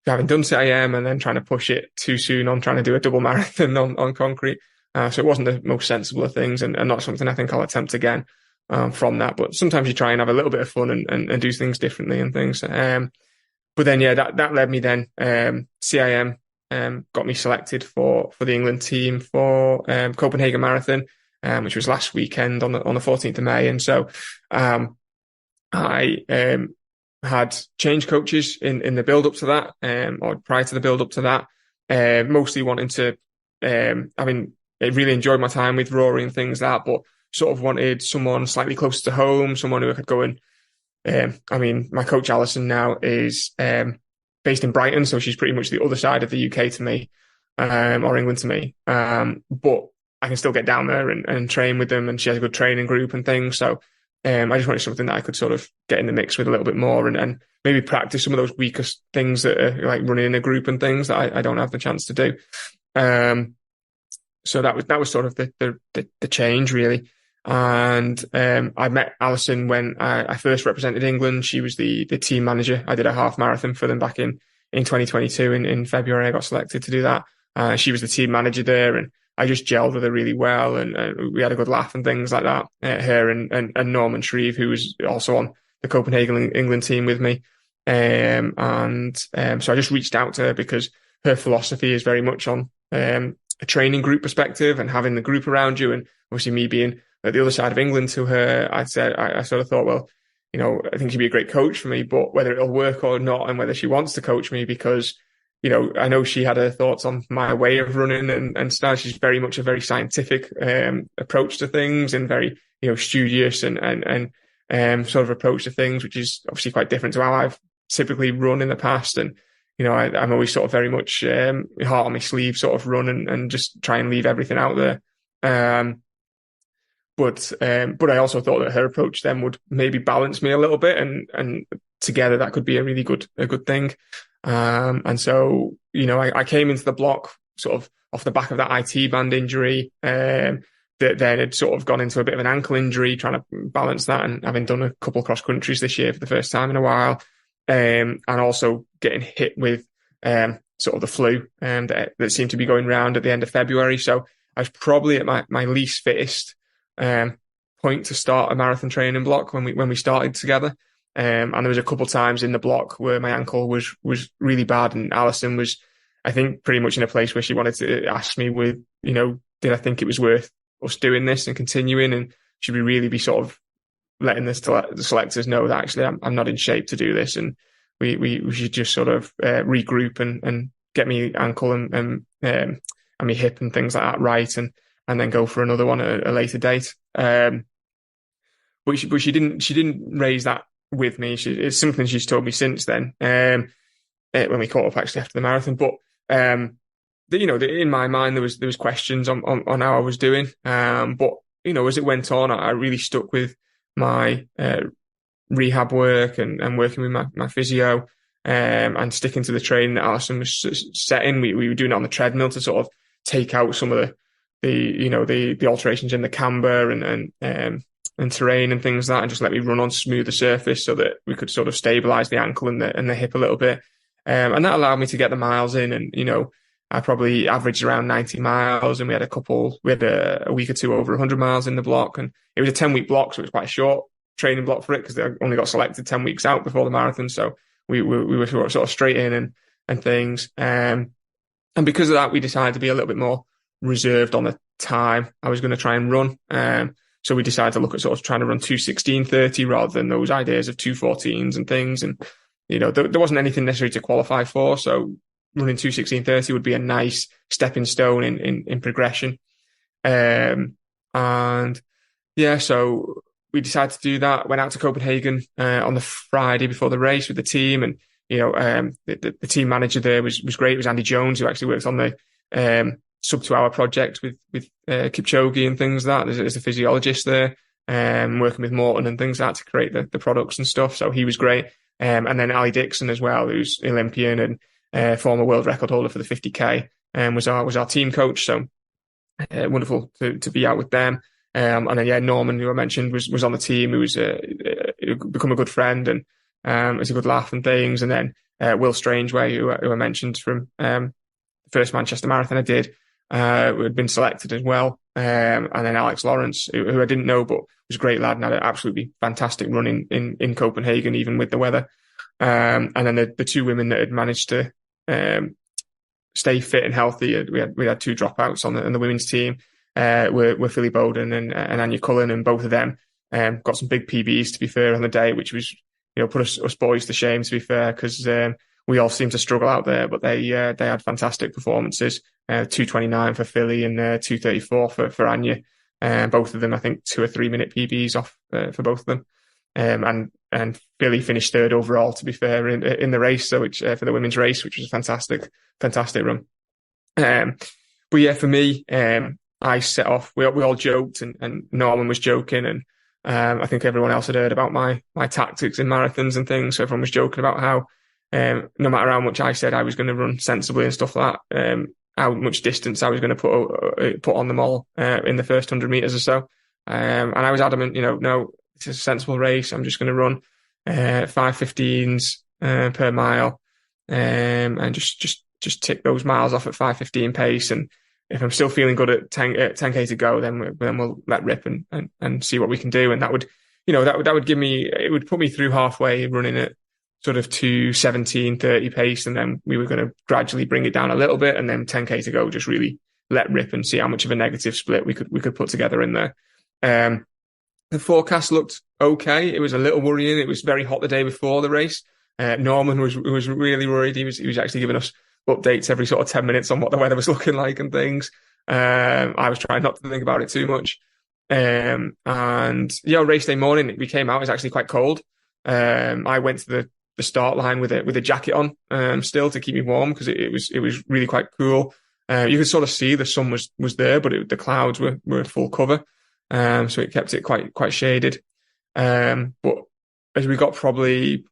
having done CIM and then trying to push it too soon on trying to do a double marathon on concrete. So it wasn't the most sensible of things, and not something I think I'll attempt again from that. But sometimes you try and have a little bit of fun and do things differently and things. But then, that led me then, CIM got me selected for the England team for Copenhagen Marathon, which was last weekend on the 14th of May. And so I had changed coaches in the build up to that, or prior to the build up to that, mostly wanting to, I really enjoyed my time with Rory and things like that, but sort of wanted someone slightly closer to home, someone who I could go and, my coach Alison now is based in Brighton, so she's pretty much the other side of the UK to me, or England to me. But I can still get down there and train with them, and she has a good training group and things. So I just wanted something that I could sort of get in the mix with a little bit more, and maybe practice some of those weakest things that are like running in a group and things that I don't have the chance to do. So that was sort of the change really. And I met Alison when I first represented England. She was the team manager. I did a half marathon for them back in 2022 in February. I got selected to do that. She was the team manager there, and I just gelled with her really well, and we had a good laugh and things like that. Her and Norman Shreve, who was also on the Copenhagen England team with me. So I just reached out to her because her philosophy is very much on a training group perspective and having the group around you. And obviously me being at the other side of England to her, I sort of thought, well, I think she'd be a great coach for me, but whether it'll work or not, and whether she wants to coach me, because I know she had her thoughts on my way of running and stuff. She's very much a very scientific approach to things, and very studious and sort of approach to things, which is obviously quite different to how I've typically run in the past. And I'm always sort of very much heart on my sleeve sort of run and just try and leave everything out there. But I also thought that her approach then would maybe balance me a little bit, and together that could be a really good thing. And so, I came into the block sort of off the back of that IT band injury, that then had sort of gone into a bit of an ankle injury, trying to balance that, and having done a couple cross countries this year for the first time in a while. And also getting hit with, sort of the flu, that seemed to be going round at the end of February. So I was probably at my least fittest, point to start a marathon training block when we started together. And there was a couple of times in the block where my ankle was really bad, and Alison was, I think, pretty much in a place where she wanted to ask me did I think it was worth us doing this and continuing, and should we really be sort of letting the selectors know that actually I'm not in shape to do this, and we should just sort of regroup and get me ankle and my hip and things like that right, and then go for another one at a later date. But she didn't raise that with me. It's something she's told me since then, when we caught up actually after the marathon. But in my mind there was questions on how I was doing. But as it went on, I really stuck with my rehab work and working with my physio, and sticking to the training that Alison was setting. We were doing it on the treadmill to sort of take out some of the alterations in the camber and terrain and things like that, and just let me run on smoother surface so that we could sort of stabilize the ankle and the hip a little bit. And that allowed me to get the miles in, and I probably averaged around 90 miles, and we had a week or two over 100 miles in the block, and it was a 10-week block, so it was quite a short training block for it because they only got selected 10 weeks out before the marathon. So we were sort of straight in and things. And because of that, we decided to be a little bit more reserved on the time I was going to try and run. So we decided to look at sort of trying to run 2:16:30 rather than those ideas of 2:14s and things. And, there wasn't anything necessary to qualify for. So running 2:16:30 would be a nice stepping stone in progression. And yeah, so we decided to do that. Went out to Copenhagen on the Friday before the race with the team, and the team manager there was great. It was Andy Jones, who actually works on the sub 2 hour project with Kipchoge and things like that. There's a physiologist there, working with Morton and things like that to create the products and stuff. So he was great. And then Ali Dixon as well, who's Olympian and former world record holder for the 50K, was our team coach. So wonderful to be out with them. And then Norman, who I mentioned, was on the team, who was become a good friend, and it was a good laugh and things. And then Will Strangeway, who I mentioned from the first Manchester Marathon I did, who had been selected as well. And then Alex Lawrence, who I didn't know, but was a great lad and had an absolutely fantastic run in Copenhagen, even with the weather. And then the two women that had managed to stay fit and healthy, we had two dropouts on the women's team, were Philly Bowden and Anya Cullen, and both of them got some big PBs, to be fair, on the day, which was put us boys to shame, to be fair, because we all seem to struggle out there. But they had fantastic performances. 2:29 for Philly and 2:34 for Anya. Both of them, I think, 2 or 3 minute PBs off for both of them. And Philly finished third overall, to be fair, in the race, so which for the women's race, which was a fantastic run. But yeah, for me, I set off. We all joked, and Norman was joking, and I think everyone else had heard about my tactics in marathons and things. So everyone was joking about how no matter how much I said I was going to run sensibly and stuff like that, how much distance I was going to put on them all in the first 100 meters or so. And I was adamant, no, it's a sensible race. I'm just going to run 5:15s per mile, and just tick those miles off at 5:15 pace. And if I'm still feeling good at 10k to go, then we'll let rip and see what we can do. And that would give me, it would put me through halfway running at sort of 2:17:30 pace, and then we were going to gradually bring it down a little bit, and then 10k to go, just really let rip and see how much of a negative split we could put together in there. The forecast looked okay. It was a little worrying. It was very hot the day before the race. Norman was really worried. He was actually giving us updates every sort of 10 minutes on what the weather was looking like and things. I was trying not to think about it too much. And race day morning, we came out, it was actually quite cold. I went to the start line with a jacket on, still to keep me warm, because it was really quite cool. You could sort of see the sun was there, but the clouds were at full cover. So it kept it quite shaded. But as we got probably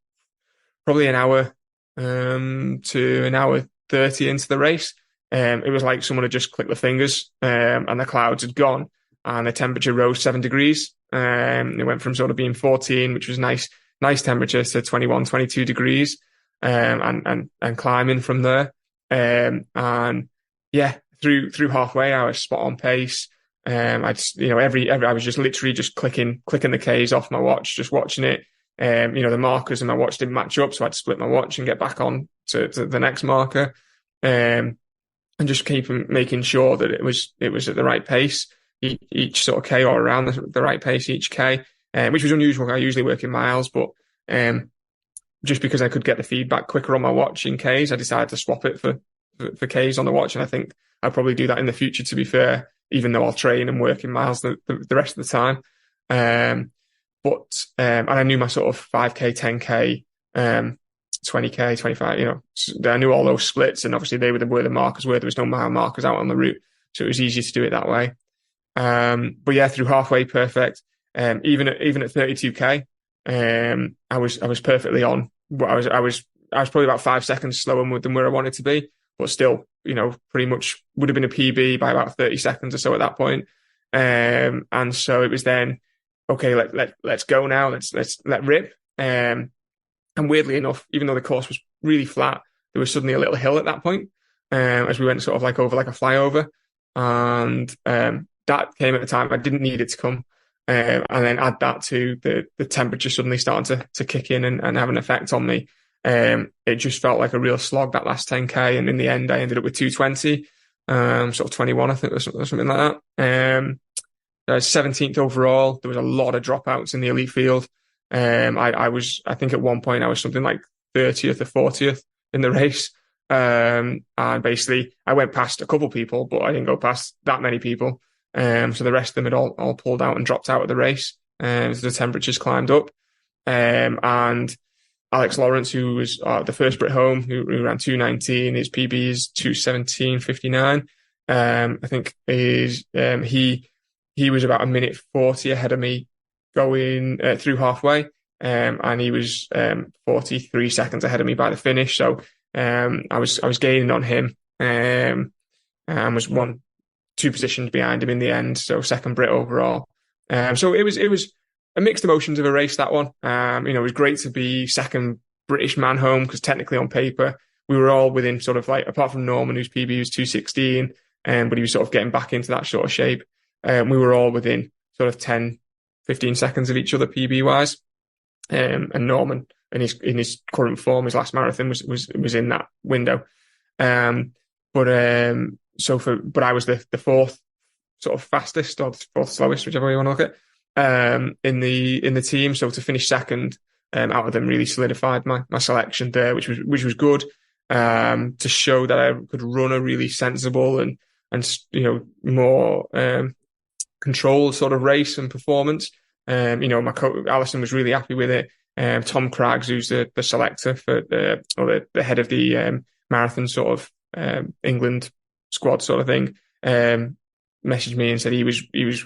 an hour, to an hour 30 into the race, it was like someone had just clicked the fingers, and the clouds had gone, and the temperature rose 7 degrees. It went from sort of being 14, which was nice temperature, to 21, 22 degrees, and climbing from there. And yeah, through halfway, I was spot on pace. I was just literally just clicking the Ks off my watch, just watching it. The markers in my watch didn't match up, so I had to split my watch and get back on to the next marker. And just making sure that it was at the right pace, each sort of K, or around the right pace each K, which was unusual. I usually work in miles, but just because I could get the feedback quicker on my watch in Ks, I decided to swap it for Ks on the watch. And I think I'll probably do that in the future, to be fair, even though I'll train and work in miles the rest of the time. And I knew my sort of 5k, 10k, 20k, 25, I knew all those splits, and obviously they were where the markers were. There was no mile markers out on the route, so it was easy to do it that way. But yeah, through halfway, perfect. Even at 32k, I was perfectly on. I was probably about 5 seconds slower than where I wanted to be, but still, pretty much would have been a PB by about 30 seconds or so at that point. And so it was then, okay, let's go now. Let's let rip. And weirdly enough, even though the course was really flat, there was suddenly a little hill at that point, as we went sort of like over like a flyover. And that came at a time I didn't need it to come. And then add that to the temperature suddenly starting to kick in and have an effect on me. It just felt like a real slog, that last 10k. And in the end, I ended up with 2:20, sort of 21, I think, or something like that. 17th overall. There was a lot of dropouts in the elite field. I think at one point I was something like 30th or 40th in the race. And basically I went past a couple people, but I didn't go past that many people. So the rest of them had all pulled out and dropped out of the race. So the temperatures climbed up. And Alex Lawrence, who was the first Brit home, who ran 2:19, his PB is 2:17:59. I think he was about a minute 40 ahead of me going through halfway, and he was 43 seconds ahead of me by the finish. So I was gaining on him, and was 2 positions behind him in the end. So second Brit overall. So it was a mixed emotions of a race, that one. It was great to be second British man home, because technically on paper we were all within sort of like, apart from Norman, whose PB was 2:16, but he was sort of getting back into that sort of shape. We were all within sort of 10, 15 seconds of each other PB wise. And Norman, in his current form, his last marathon was in that window. But I was the fourth sort of fastest, or the fourth slowest, whichever way you want to look at, in the team. So to finish second out of them really solidified my selection there, which was good, to show that I could run a really sensible and more controlled sort of race and performance. My coach Alison was really happy with it. Tom Craggs, who's the selector for the head of the marathon sort of England squad sort of thing, messaged me and said he was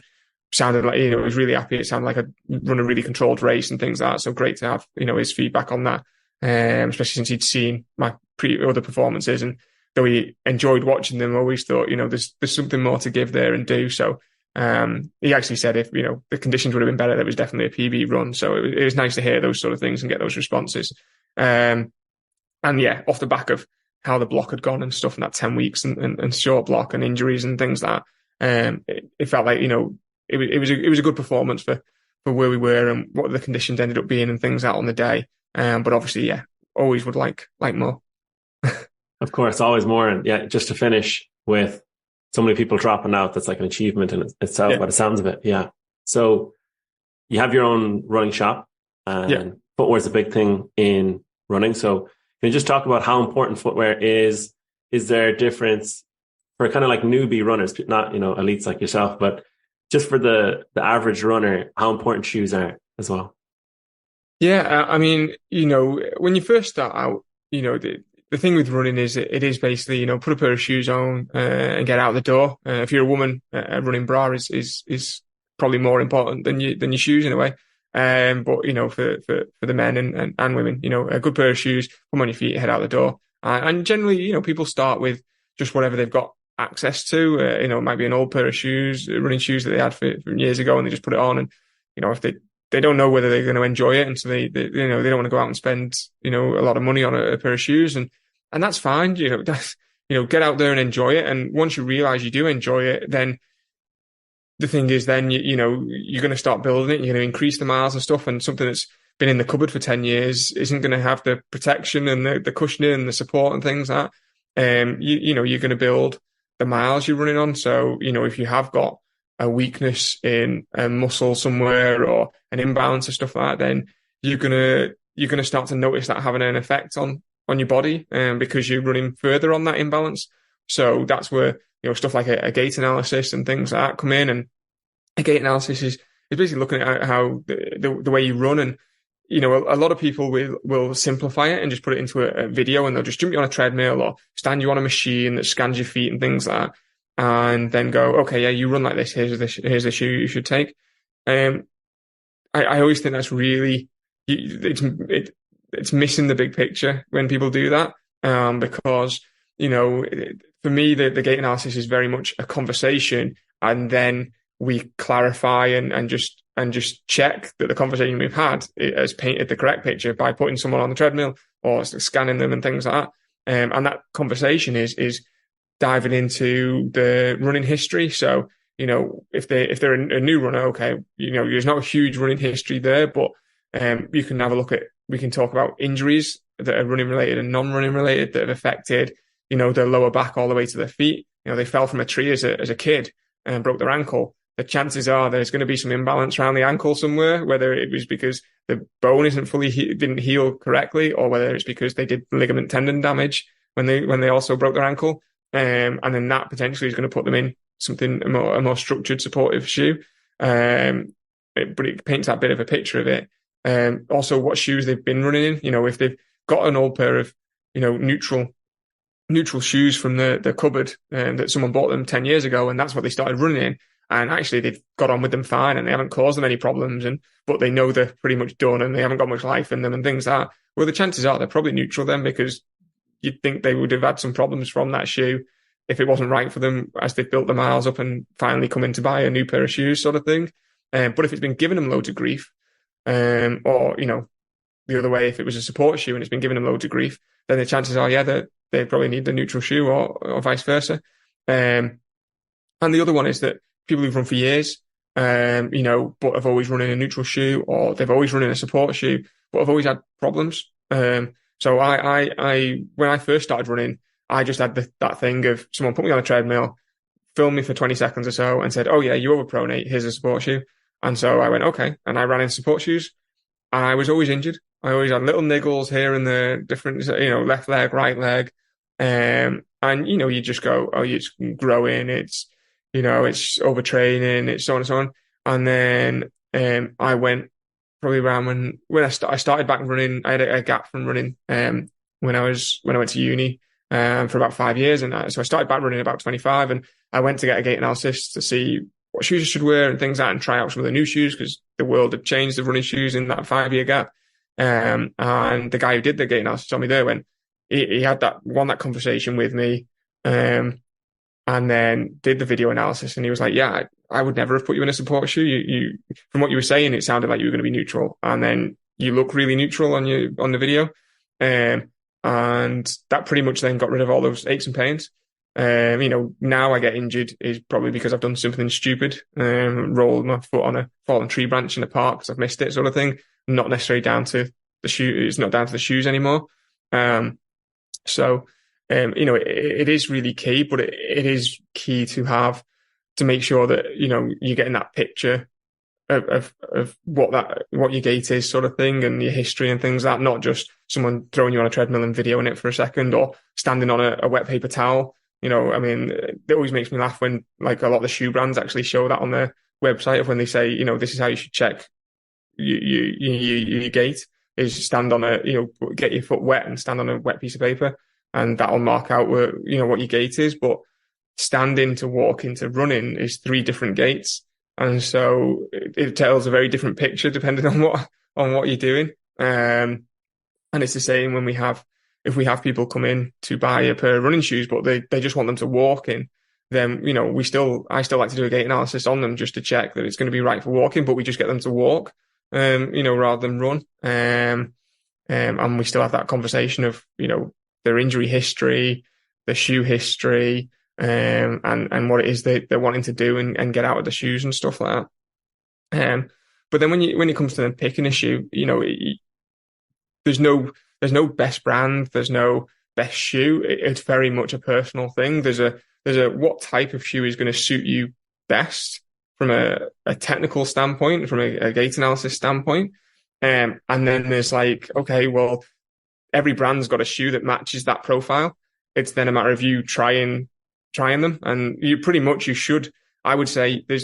sounded like, he was really happy. It sounded like I'd run a really controlled race and things like that. So great to have, his feedback on that, especially since he'd seen my other performances. And though he enjoyed watching them, always thought, there's something more to give there and do. So he actually said if, the conditions would have been better, there was definitely a PB run. So it was nice to hear those sort of things and get those responses. And yeah, off the back of how the block had gone and stuff in that 10 weeks and short block and injuries and things like that, it felt like, it was a good performance for where we were and what the conditions ended up being and things out on the day. But obviously, yeah, always would like more. Of course, always more. And yeah, just to finish with so many people dropping out, that's like an achievement in itself, yeah. By the sounds of it. Yeah. So you have your own running shop, and footwear is a big thing in running. So can you just talk about how important footwear is? Is there a difference for kind of like newbie runners, not, elites like yourself, but just for the average runner, how important shoes are as well? Yeah. I mean, when you first start out, the thing with running is it is basically, put a pair of shoes on and get out the door. If you're a woman, a running bra is probably more important than your shoes in a way. But for the men and women, a good pair of shoes, put them on your feet, head out the door. And generally, people start with just whatever they've got access to. It might be an old pair of shoes, running shoes that they had from years ago, and they just put it on. And if they don't know whether they're going to enjoy it, and so they don't want to go out and spend a lot of money on a pair of shoes, and that's fine. Get out there and enjoy it. And once you realize you do enjoy it, then the thing is, then you're going to start building it. You're going to increase the miles and stuff. And something that's been in the cupboard for 10 years isn't going to have the protection and the cushioning and the support and things like that. You're going to build the miles you're running on. So, if you have got a weakness in a muscle somewhere or an imbalance or stuff like that, then you're gonna start to notice that having an effect on your body, because you're running further on that imbalance. So that's where stuff like a gait analysis and things like that come in. And a gait analysis is basically looking at how the way you run. And a lot of people will simplify it and just put it into a video, and they'll just jump you on a treadmill or stand you on a machine that scans your feet and things like that, and then go, okay, yeah, you run like this. Here's the shoe you should take. I always think that's really, it's missing the big picture when people do that, because for me the gait analysis is very much a conversation, and then we clarify and just check that the conversation we've had has painted the correct picture by putting someone on the treadmill or scanning them and things like that. And that conversation is diving into the running history. So, if they're a new runner, okay, there's not a huge running history there, but we can talk about injuries that are running related and non-running related that have affected, their lower back all the way to their feet. They fell from a tree as a kid and broke their ankle. The chances are there's going to be some imbalance around the ankle somewhere, whether it was because the bone didn't heal correctly, or whether it's because they did ligament tendon damage when they also broke their ankle. And then that potentially is going to put them in something, a more structured, supportive shoe. But it paints that bit of a picture of it. Also what shoes they've been running in. If they've got an old pair of, neutral shoes from the cupboard, that someone bought them 10 years ago, and that's what they started running in, and actually they've got on with them fine and they haven't caused them any problems, but they know they're pretty much done and they haven't got much life in them and things like that. Well, the chances are they're probably neutral then, because you'd think they would have had some problems from that shoe if it wasn't right for them as they've built the miles up and finally come in to buy a new pair of shoes, sort of thing. But if it's been giving them loads of grief, or, the other way, if it was a support shoe and it's been giving them loads of grief, then the chances are, yeah, they probably need the neutral shoe or vice versa. And the other one is that people who've run for years, but have always run in a neutral shoe, or they've always run in a support shoe, but have always had problems. So I when I first started running, I just had that thing of someone put me on a treadmill, filmed me for 20 seconds or so and said, oh yeah, you overpronate, here's a support shoe. And so I went, okay. And I ran in support shoes I was always injured. I always had little niggles here and there, different, left leg, right leg. And, you just go, oh, it's growing. It's overtraining. It's so on and so on. And then, I went probably around when I started back running. I had a gap from running, when I went to uni, for about 5 years. So I started back running about 25, and I went to get a gait analysis to see what shoes I should wear and things like that, and try out some of the new shoes because the world had changed the running shoes in that 5 year gap. And the guy who did the gait analysis told me there when he had that conversation with me, and then did the video analysis, and he was like, yeah, I would never have put you in a support shoe. You from what you were saying, it sounded like you were going to be neutral, and then you look really neutral on the video. And that pretty much then got rid of all those aches and pains. Now I get injured is probably because I've done something stupid, rolled my foot on a fallen tree branch in the park because I've missed it, sort of thing. Not necessarily down to the shoe. It's not down to the shoes anymore. It is really key, but it is key to make sure that, you're getting that picture of what your gait is, sort of thing, and your history and things like that, not just someone throwing you on a treadmill and videoing it for a second, or standing on a wet paper towel. It always makes me laugh when like a lot of the shoe brands actually show that on their website of when they say, this is how you should check your gait is stand on get your foot wet and stand on a wet piece of paper, and that'll mark out what your gait is. But standing to walk into running is 3 different gaits. And so it tells a very different picture depending on what you're doing. And it's the same when if we have people come in to buy a pair of running shoes, but they just want them to walk in, then, I still like to do a gait analysis on them just to check that it's going to be right for walking, but we just get them to walk, rather than run. And we still have that conversation of, their injury history, the shoe history, and what it is they're wanting to do and get out of the shoes and stuff like that. But then when it comes to them picking a shoe, there's no best brand, there's no best shoe. It's very much a personal thing. There's a what type of shoe is going to suit you best from a technical standpoint, from a gait analysis standpoint. And then there's like, okay, well, every brand's got a shoe that matches that profile. It's then a matter of you trying them, and you should. I would say I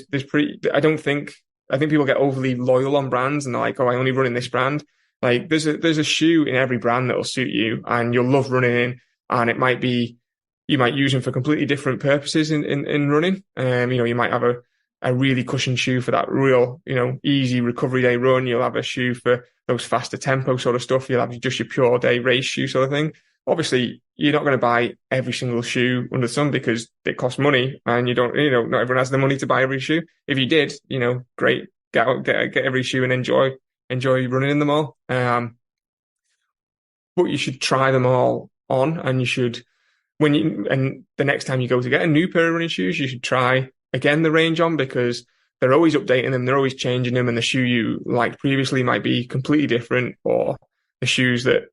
think people get overly loyal on brands and they're like, oh, I only run in this brand. Like there's a shoe in every brand that'll suit you and you'll love running in, and you might use them for completely different purposes in running. You might have a really cushioned shoe for that real, easy recovery day run. You'll have a shoe for those faster tempo sort of stuff. You'll have just your pure day race shoe sort of thing. Obviously, you're not going to buy every single shoe under the sun because it costs money, and you don't, not everyone has the money to buy every shoe. If you did, great, get out, get every shoe and enjoy running in them all. But you should try them all on, and you should, and the next time you go to get a new pair of running shoes, you should try again the range on, because they're always updating them, they're always changing them, and the shoe you liked previously might be completely different, or the shoes that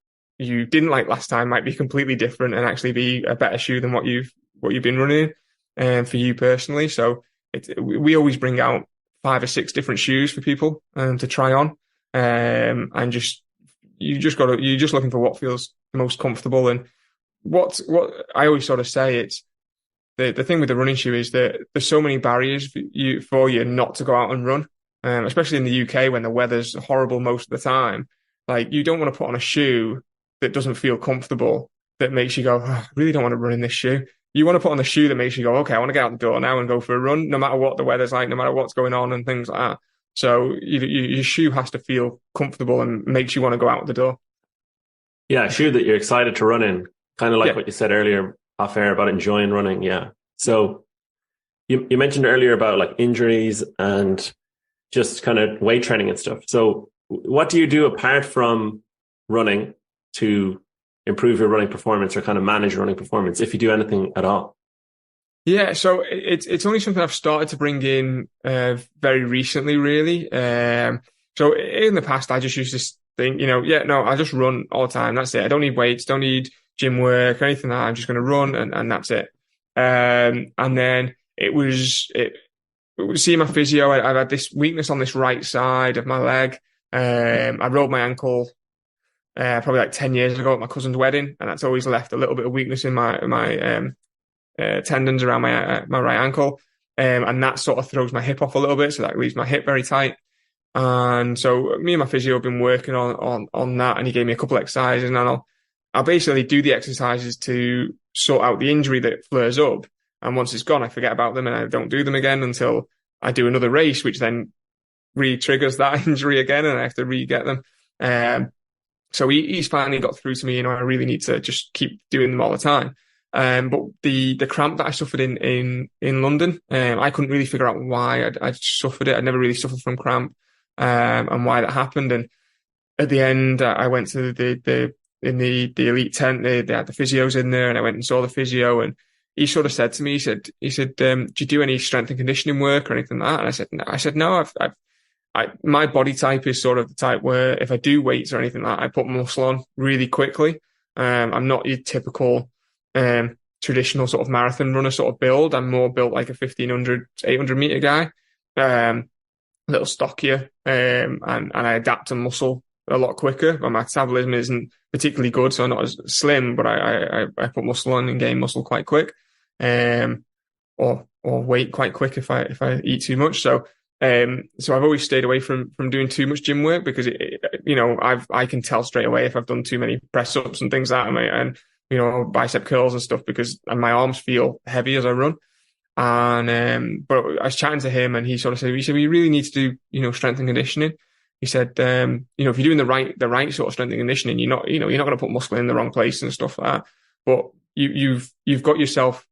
you didn't like last time might be completely different and actually be a better shoe than what you've been running for you personally. So we always bring out 5 or 6 different shoes for people to try on, and you're just looking for what feels the most comfortable. And what I always sort of say, it's the thing with the running shoe is that there's so many barriers for you not to go out and run, especially in the UK when the weather's horrible most of the time. Like, you don't want to put on a shoe that doesn't feel comfortable, that makes you go, oh, I really don't want to run in this shoe. You want to put on a shoe that makes you go, okay, I want to get out the door now and go for a run, no matter what the weather's like, no matter what's going on and things like that. So your shoe has to feel comfortable and makes you want to go out the door. Yeah, a shoe that you're excited to run in, kind of like what you said earlier off air about enjoying running. Yeah. So you mentioned earlier about like injuries and just kind of weight training and stuff. So what do you do apart from running to improve your running performance, or kind of manage your running performance, if you do anything at all? Yeah, so it's only something I've started to bring in very recently, really. So in the past, I just used to think, I just run all the time. That's it. I don't need weights, don't need gym work or anything like that. I'm just going to run and that's it. And then it was seeing my physio. I've had this weakness on this right side of my leg. I rolled my ankle probably like 10 years ago at my cousin's wedding, and that's always left a little bit of weakness in my tendons around my right ankle, and that sort of throws my hip off a little bit, so that leaves my hip very tight. And so me and my physio have been working on that, and he gave me a couple of exercises, and I'll basically do the exercises to sort out the injury that flares up. And once it's gone, I forget about them and I don't do them again until I do another race, which then re-triggers that injury again, and I have to re-get them. So he's finally got through to me. I really need to just keep doing them all the time. But the cramp that I suffered in London, I couldn't really figure out why I'd suffered it. I'd never really suffered from cramp, and why that happened. And at the end, I went to the elite tent. They had the physios in there, and I went and saw the physio, and he sort of said to me, he said, do you do any strength and conditioning work or anything like that? And I said, no, my body type is sort of the type where if I do weights or anything like that, I put muscle on really quickly. I'm not your typical traditional sort of marathon runner sort of build. I'm more built like a 1500, 800 meter guy, a little stockier, and I adapt to muscle a lot quicker. My metabolism isn't particularly good, so I'm not as slim, but I put muscle on and gain muscle quite quick, or weight quite quick if I eat too much. So I've always stayed away from doing too much gym work because I can tell straight away if I've done too many press ups and things like that, and bicep curls and stuff, because my arms feel heavy as I run. And but I was chatting to him, and he said we really need to do strength and conditioning. He said if you're doing the right sort of strength and conditioning, you're not going to put muscle in the wrong place and stuff like that. But you've got yourself.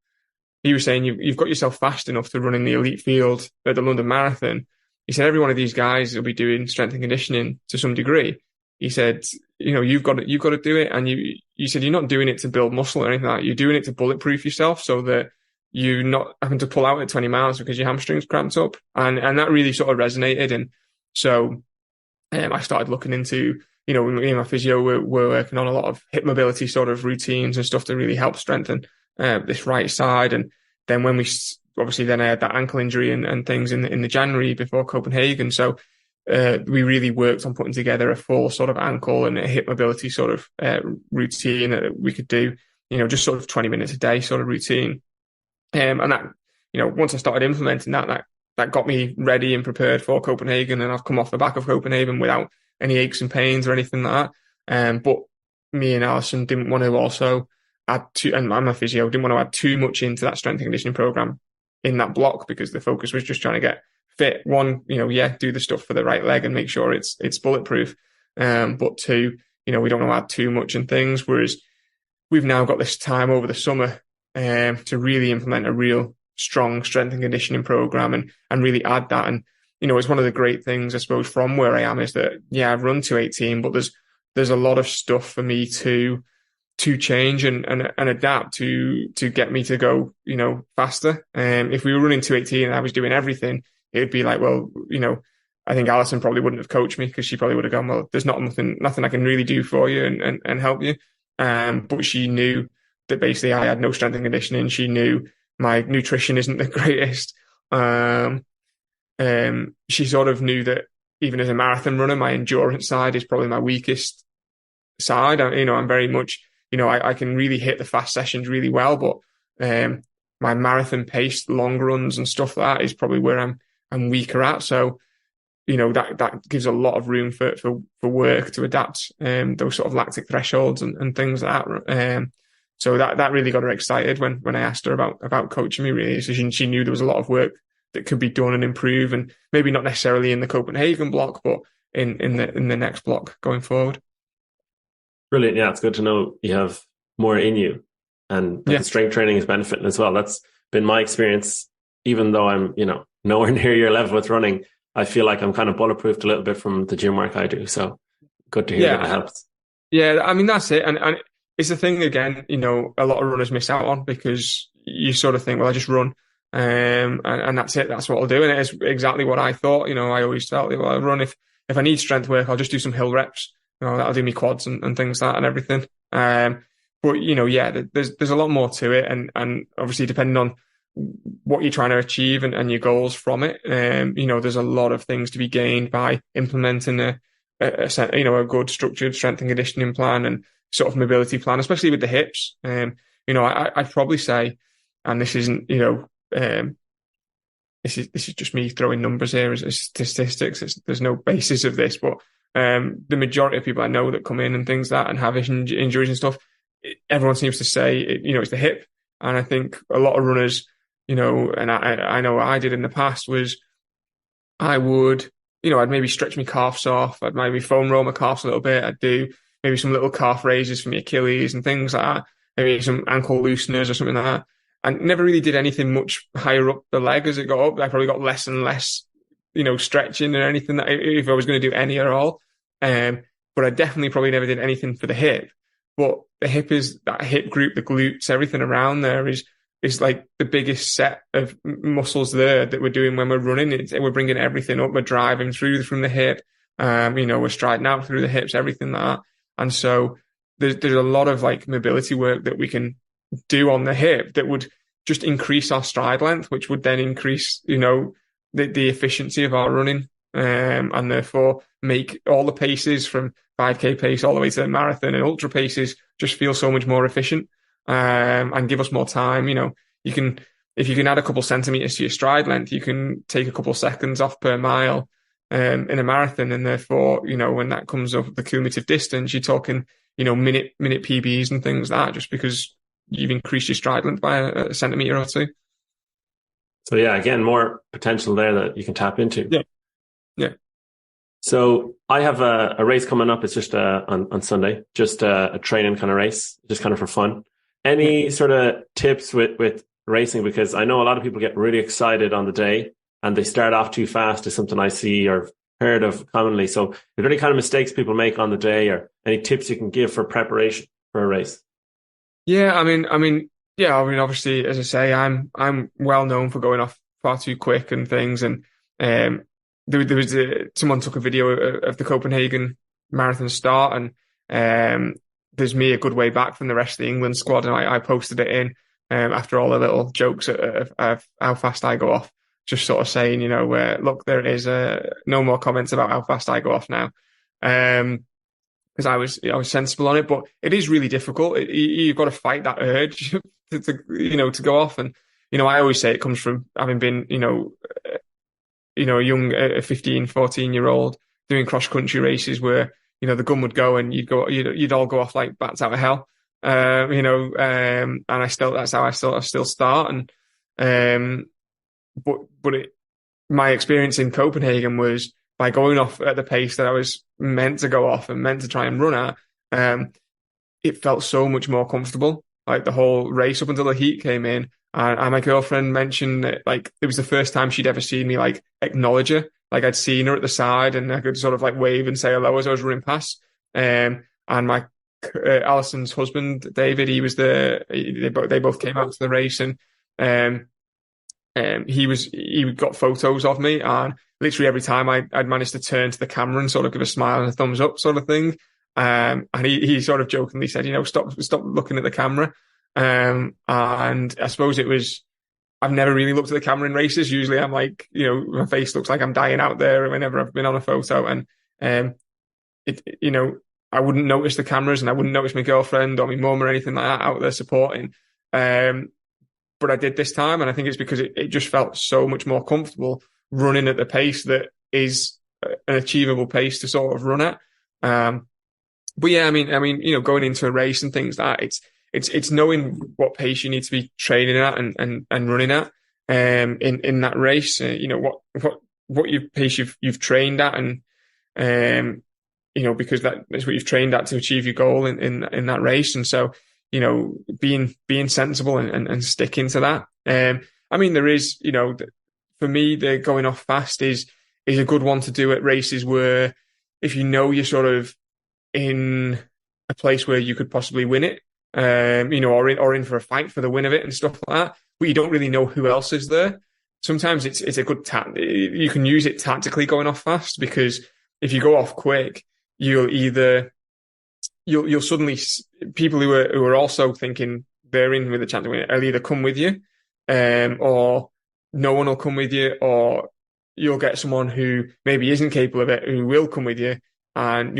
He was saying you've got yourself fast enough to run in the elite field at the London Marathon. He said every one of these guys will be doing strength and conditioning to some degree. He said you've got to do it, and you said you're not doing it to build muscle or anything like that. You're doing it to bulletproof yourself so that you're not having to pull out at 20 miles because your hamstrings cramped up, and that really sort of resonated. And so I started looking into, me and my physio were working on a lot of hip mobility sort of routines and stuff to really help strengthen this right side. And then when then I had that ankle injury and things in the January before Copenhagen. So we really worked on putting together a full sort of ankle and a hip mobility sort of routine that we could do, just sort of 20 minutes a day sort of routine. And that, once I started implementing that got me ready and prepared for Copenhagen, and I've come off the back of Copenhagen without any aches and pains or anything like that. But me and Alison didn't want to also and my physio didn't want to add too much into that strength and conditioning program in that block, because the focus was just trying to get fit. One, do the stuff for the right leg and make sure it's bulletproof. But two, we don't want to add too much in things. Whereas we've now got this time over the summer to really implement a real strong strength and conditioning program and really add that. And, it's one of the great things, I suppose, from where I am is that, I've run 218, but there's a lot of stuff for me to change and adapt to get me to go, faster. If we were running 218 and I was doing everything, it would be like, well, I think Alison probably wouldn't have coached me, because she probably would have gone, well, there's nothing I can really do for you and help you. But she knew that basically I had no strength and conditioning. She knew my nutrition isn't the greatest. She sort of knew that even as a marathon runner, my endurance side is probably my weakest side. I'm very much, I can really hit the fast sessions really well, but my marathon pace, long runs and stuff like that is probably where I'm weaker at. So, that gives a lot of room for work to adapt those sort of lactic thresholds and things like that. So that really got her excited when I asked her about coaching me, really. So she knew there was a lot of work that could be done and improve, and maybe not necessarily in the Copenhagen block, but in the next block going forward. Brilliant. Yeah, it's good to know you have more in you, and the strength training is benefiting as well. That's been my experience. Even though I'm, nowhere near your level with running, I feel like I'm kind of bulletproofed a little bit from the gym work I do. So good to hear that it helps. Yeah, I mean, that's it. And it's the thing, again, a lot of runners miss out on, because you sort of think, well, I just run, and that's it. That's what I'll do. And it's exactly what I thought. I always felt, well, I'll run. If I need strength work, I'll just do some hill reps. That'll do me quads and things like that and everything. But there's a lot more to it, and obviously depending on what you're trying to achieve and your goals from it, there's a lot of things to be gained by implementing a good structured strength and conditioning plan and sort of mobility plan, especially with the hips. I'd probably say, and this isn't, this is just me throwing numbers here as statistics. There's no basis of this, but the majority of people I know that come in and things that and have injuries and stuff, everyone seems to say it's the hip. And I think a lot of runners, and I know what I did in the past was I would, I'd maybe stretch my calves off. I'd maybe foam roll my calves a little bit. I'd do maybe some little calf raises for my Achilles and things like that. Maybe some ankle looseners or something like that. And never really did anything much higher up the leg as it got up. I probably got less and less, stretching or anything that if I was going to do any at all. But I definitely probably never did anything for the hip. But the hip is that hip group, the glutes, everything around there is like the biggest set of muscles there that we're doing when we're running. We're bringing everything up. We're driving through from the hip. We're striding out through the hips, everything like that. And so there's a lot of like mobility work that we can do on the hip that would just increase our stride length, which would then increase, the efficiency of our running, and therefore make all the paces from 5K pace all the way to the marathon and ultra paces just feel so much more efficient, and give us more time. If you can add a couple centimeters to your stride length, you can take a couple seconds off per mile, in a marathon. And therefore, when that comes up the cumulative distance, you're talking, minute PBs and things like that, just because you've increased your stride length by a centimeter or two. So yeah, again, more potential there that you can tap into. Yeah. So I have a race coming up. It's just on Sunday, just a training kind of race, just kind of for fun. Any sort of tips with racing? Because I know a lot of people get really excited on the day and they start off too fast, is something I see or heard of commonly. So are there any kind of mistakes people make on the day, or any tips you can give for preparation for a race? Yeah, I mean, obviously, as I say, I'm well known for going off far too quick and things. And there was someone took a video of the Copenhagen marathon start, and there's me a good way back from the rest of the England squad, and I posted it in after all the little jokes of how fast I go off, just sort of saying, look, there it is. No more comments about how fast I go off now. Because I was sensible on it, but it is really difficult. You've got to fight that urge to go off. And, I always say it comes from having been, a young 15, 14-year-old doing cross country races where, the gun would go and you'd all go off like bats out of hell. And that's how I still start. And, my experience in Copenhagen was, by going off at the pace that I was meant to go off and meant to try and run at, it felt so much more comfortable. Like the whole race up until the heat came in, and my girlfriend mentioned that like it was the first time she'd ever seen me like acknowledge her. Like I'd seen her at the side and I could sort of like wave and say hello as I was running past. And my Alison's husband, David, he was there. They both came out to the race, and he got photos of me, and literally every time I'd managed to turn to the camera and sort of give a smile and a thumbs up sort of thing. And he sort of jokingly said, stop looking at the camera. And I suppose it was, I've never really looked at the camera in races. Usually I'm like, my face looks like I'm dying out there whenever I've been on a photo. And, I wouldn't notice the cameras, and I wouldn't notice my girlfriend or my mum or anything like that out there supporting. But I did this time, and I think it's because it just felt so much more comfortable running at the pace that is an achievable pace to sort of run at. But yeah, I mean, going into a race and things like that, it's knowing what pace you need to be training at and running at, in that race. What your pace you've trained at, and because that is what you've trained at to achieve your goal in that race. And so, being sensible and sticking to that. There is, for me, the going off fast is a good one to do at races where if you're sort of in a place where you could possibly win it, or in for a fight for the win of it and stuff like that, but you don't really know who else is there. Sometimes it's a good you can use it tactically going off fast, because if you go off quick, you'll suddenly, people who are also thinking they're in with a chance to win it, will either come with you, or no one will come with you, or you'll get someone who maybe isn't capable of it who will come with you, and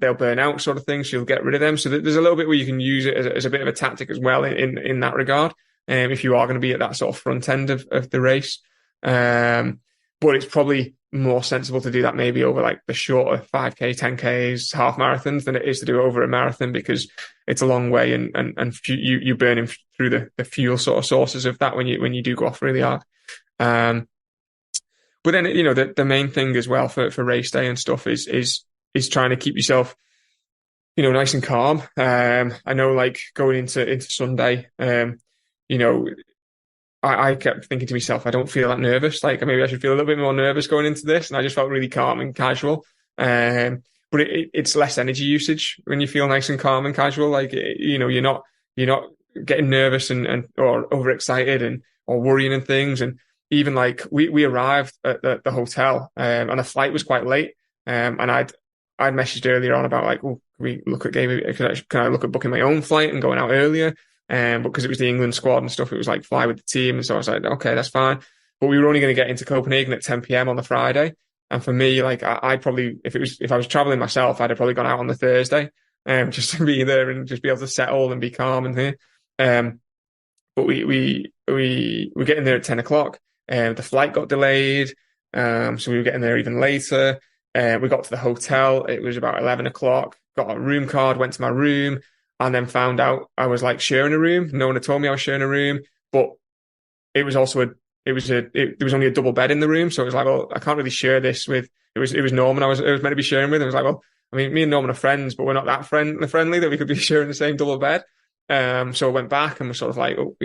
they'll burn out sort of thing. So you'll get rid of them. So there's a little bit where you can use it as a bit of a tactic as well in that regard. If you are going to be at that sort of front end of the race. But it's probably more sensible to do that maybe over like the shorter 5K, 10Ks, half marathons than it is to do over a marathon, because it's a long way and you burning through the fuel sort of sources of that when you do go off really hard. But then, the main thing as well for race day and stuff is trying to keep yourself, nice and calm. I know, like, going into Sunday, I kept thinking to myself, I don't feel that nervous. Like, maybe I should feel a little bit more nervous going into this. And I just felt really calm and casual. But it's less energy usage when you feel nice and calm and casual. Like, you're not getting nervous or overexcited or worrying and things. And even like we arrived at the hotel, and the flight was quite late. And I'd messaged earlier on about like, oh, can we look at can I look at booking my own flight and going out earlier? But because it was the England squad and stuff, it was like fly with the team. And so I was like, okay, that's fine. But we were only going to get into Copenhagen at 10 p.m. on the Friday. And for me, like, I probably, if I was traveling myself, I'd have probably gone out on the Thursday, just to be there and just be able to settle and be calm and here. But we were getting there at 10 o'clock. The flight got delayed. So we were getting there even later. We got to the hotel. It was about 11 o'clock, got a room card, went to my room, and then found out I was like sharing a room. No one had told me I was sharing a room, but it was also there was only a double bed in the room. So it was like, well, I can't really share this with, it was Norman I was meant to be sharing with. I was like, well, I mean, me and Norman are friends, but we're not that friendly that we could be sharing the same double bed. So I went back and was sort of like, oh,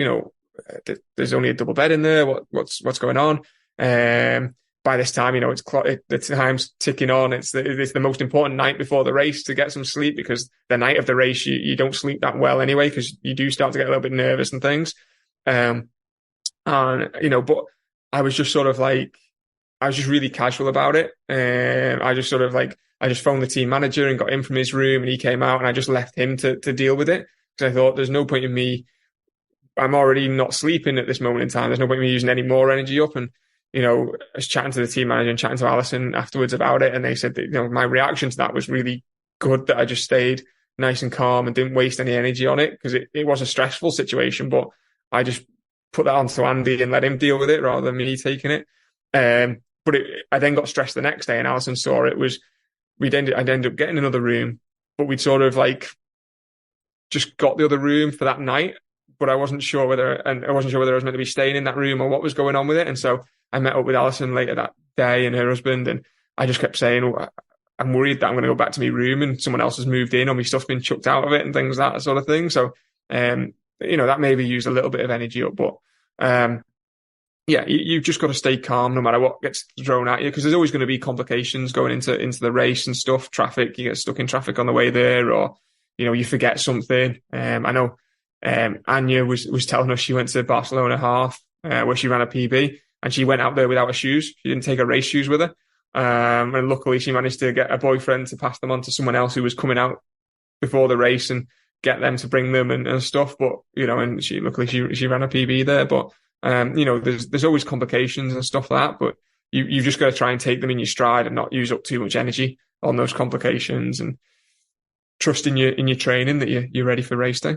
there's only a double bed in there. What's going on? By this time, the time's ticking on. It's the most important night before the race to get some sleep, because the night of the race, you don't sleep that well anyway, because you do start to get a little bit nervous and things. But I was just sort of like, I was just really casual about it. I just phoned the team manager and got him from his room, and he came out, and I just left him to deal with it, because I thought there's no point in me. I'm already not sleeping at this moment in time. There's no point in me using any more energy up. And I was chatting to the team manager and chatting to Alison afterwards about it. And they said that, my reaction to that was really good, that I just stayed nice and calm and didn't waste any energy on it, because it was a stressful situation, but I just put that onto Andy and let him deal with it rather than me taking it. But I then got stressed the next day, and Alison saw it was, I'd end up getting another room, but we'd sort of like just got the other room for that night, but I wasn't sure whether I was meant to be staying in that room or what was going on with it. And so I met up with Alison later that day and her husband, and I just kept saying, oh, I'm worried that I'm going to go back to my room and someone else has moved in or my stuff's been chucked out of it and things, that sort of thing. So, that maybe used a little bit of energy up, but, you've just got to stay calm no matter what gets thrown at you, because there's always going to be complications going into the race and stuff. Traffic, you get stuck in traffic on the way there, or, you forget something. I know, Anya was telling us she went to Barcelona half, where she ran a PB, and she went out there without her shoes. She didn't take her race shoes with her. And luckily she managed to get a boyfriend to pass them on to someone else who was coming out before the race and get them to bring them and stuff. But, and luckily she ran a PB there. But, there's always complications and stuff like that, but you've just got to try and take them in your stride and not use up too much energy on those complications, and trust in your training that you're ready for race day.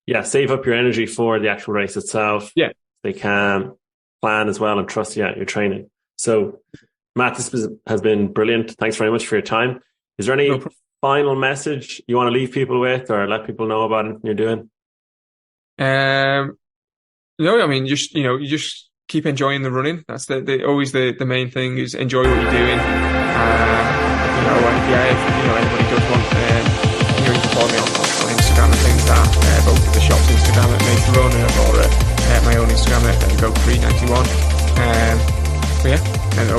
Yeah. Save up your energy for the actual race itself. Yeah. They can plan as well and trust your training. So, Matt, this has been brilliant. Thanks very much for your time. Is there any final message you want to leave people with, or let people know about anything you're doing? No, I mean, just, you just keep enjoying the running. That's always the main thing, is enjoy what you're doing. If anybody does want, you can follow me on Instagram and things like that, both the shop's Instagram at Make the Run, or my own Instagram at Go391. And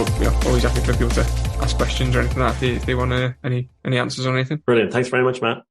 always happy for people to ask questions or anything like that if they want any answers or anything. Brilliant. Thanks very much, Matt.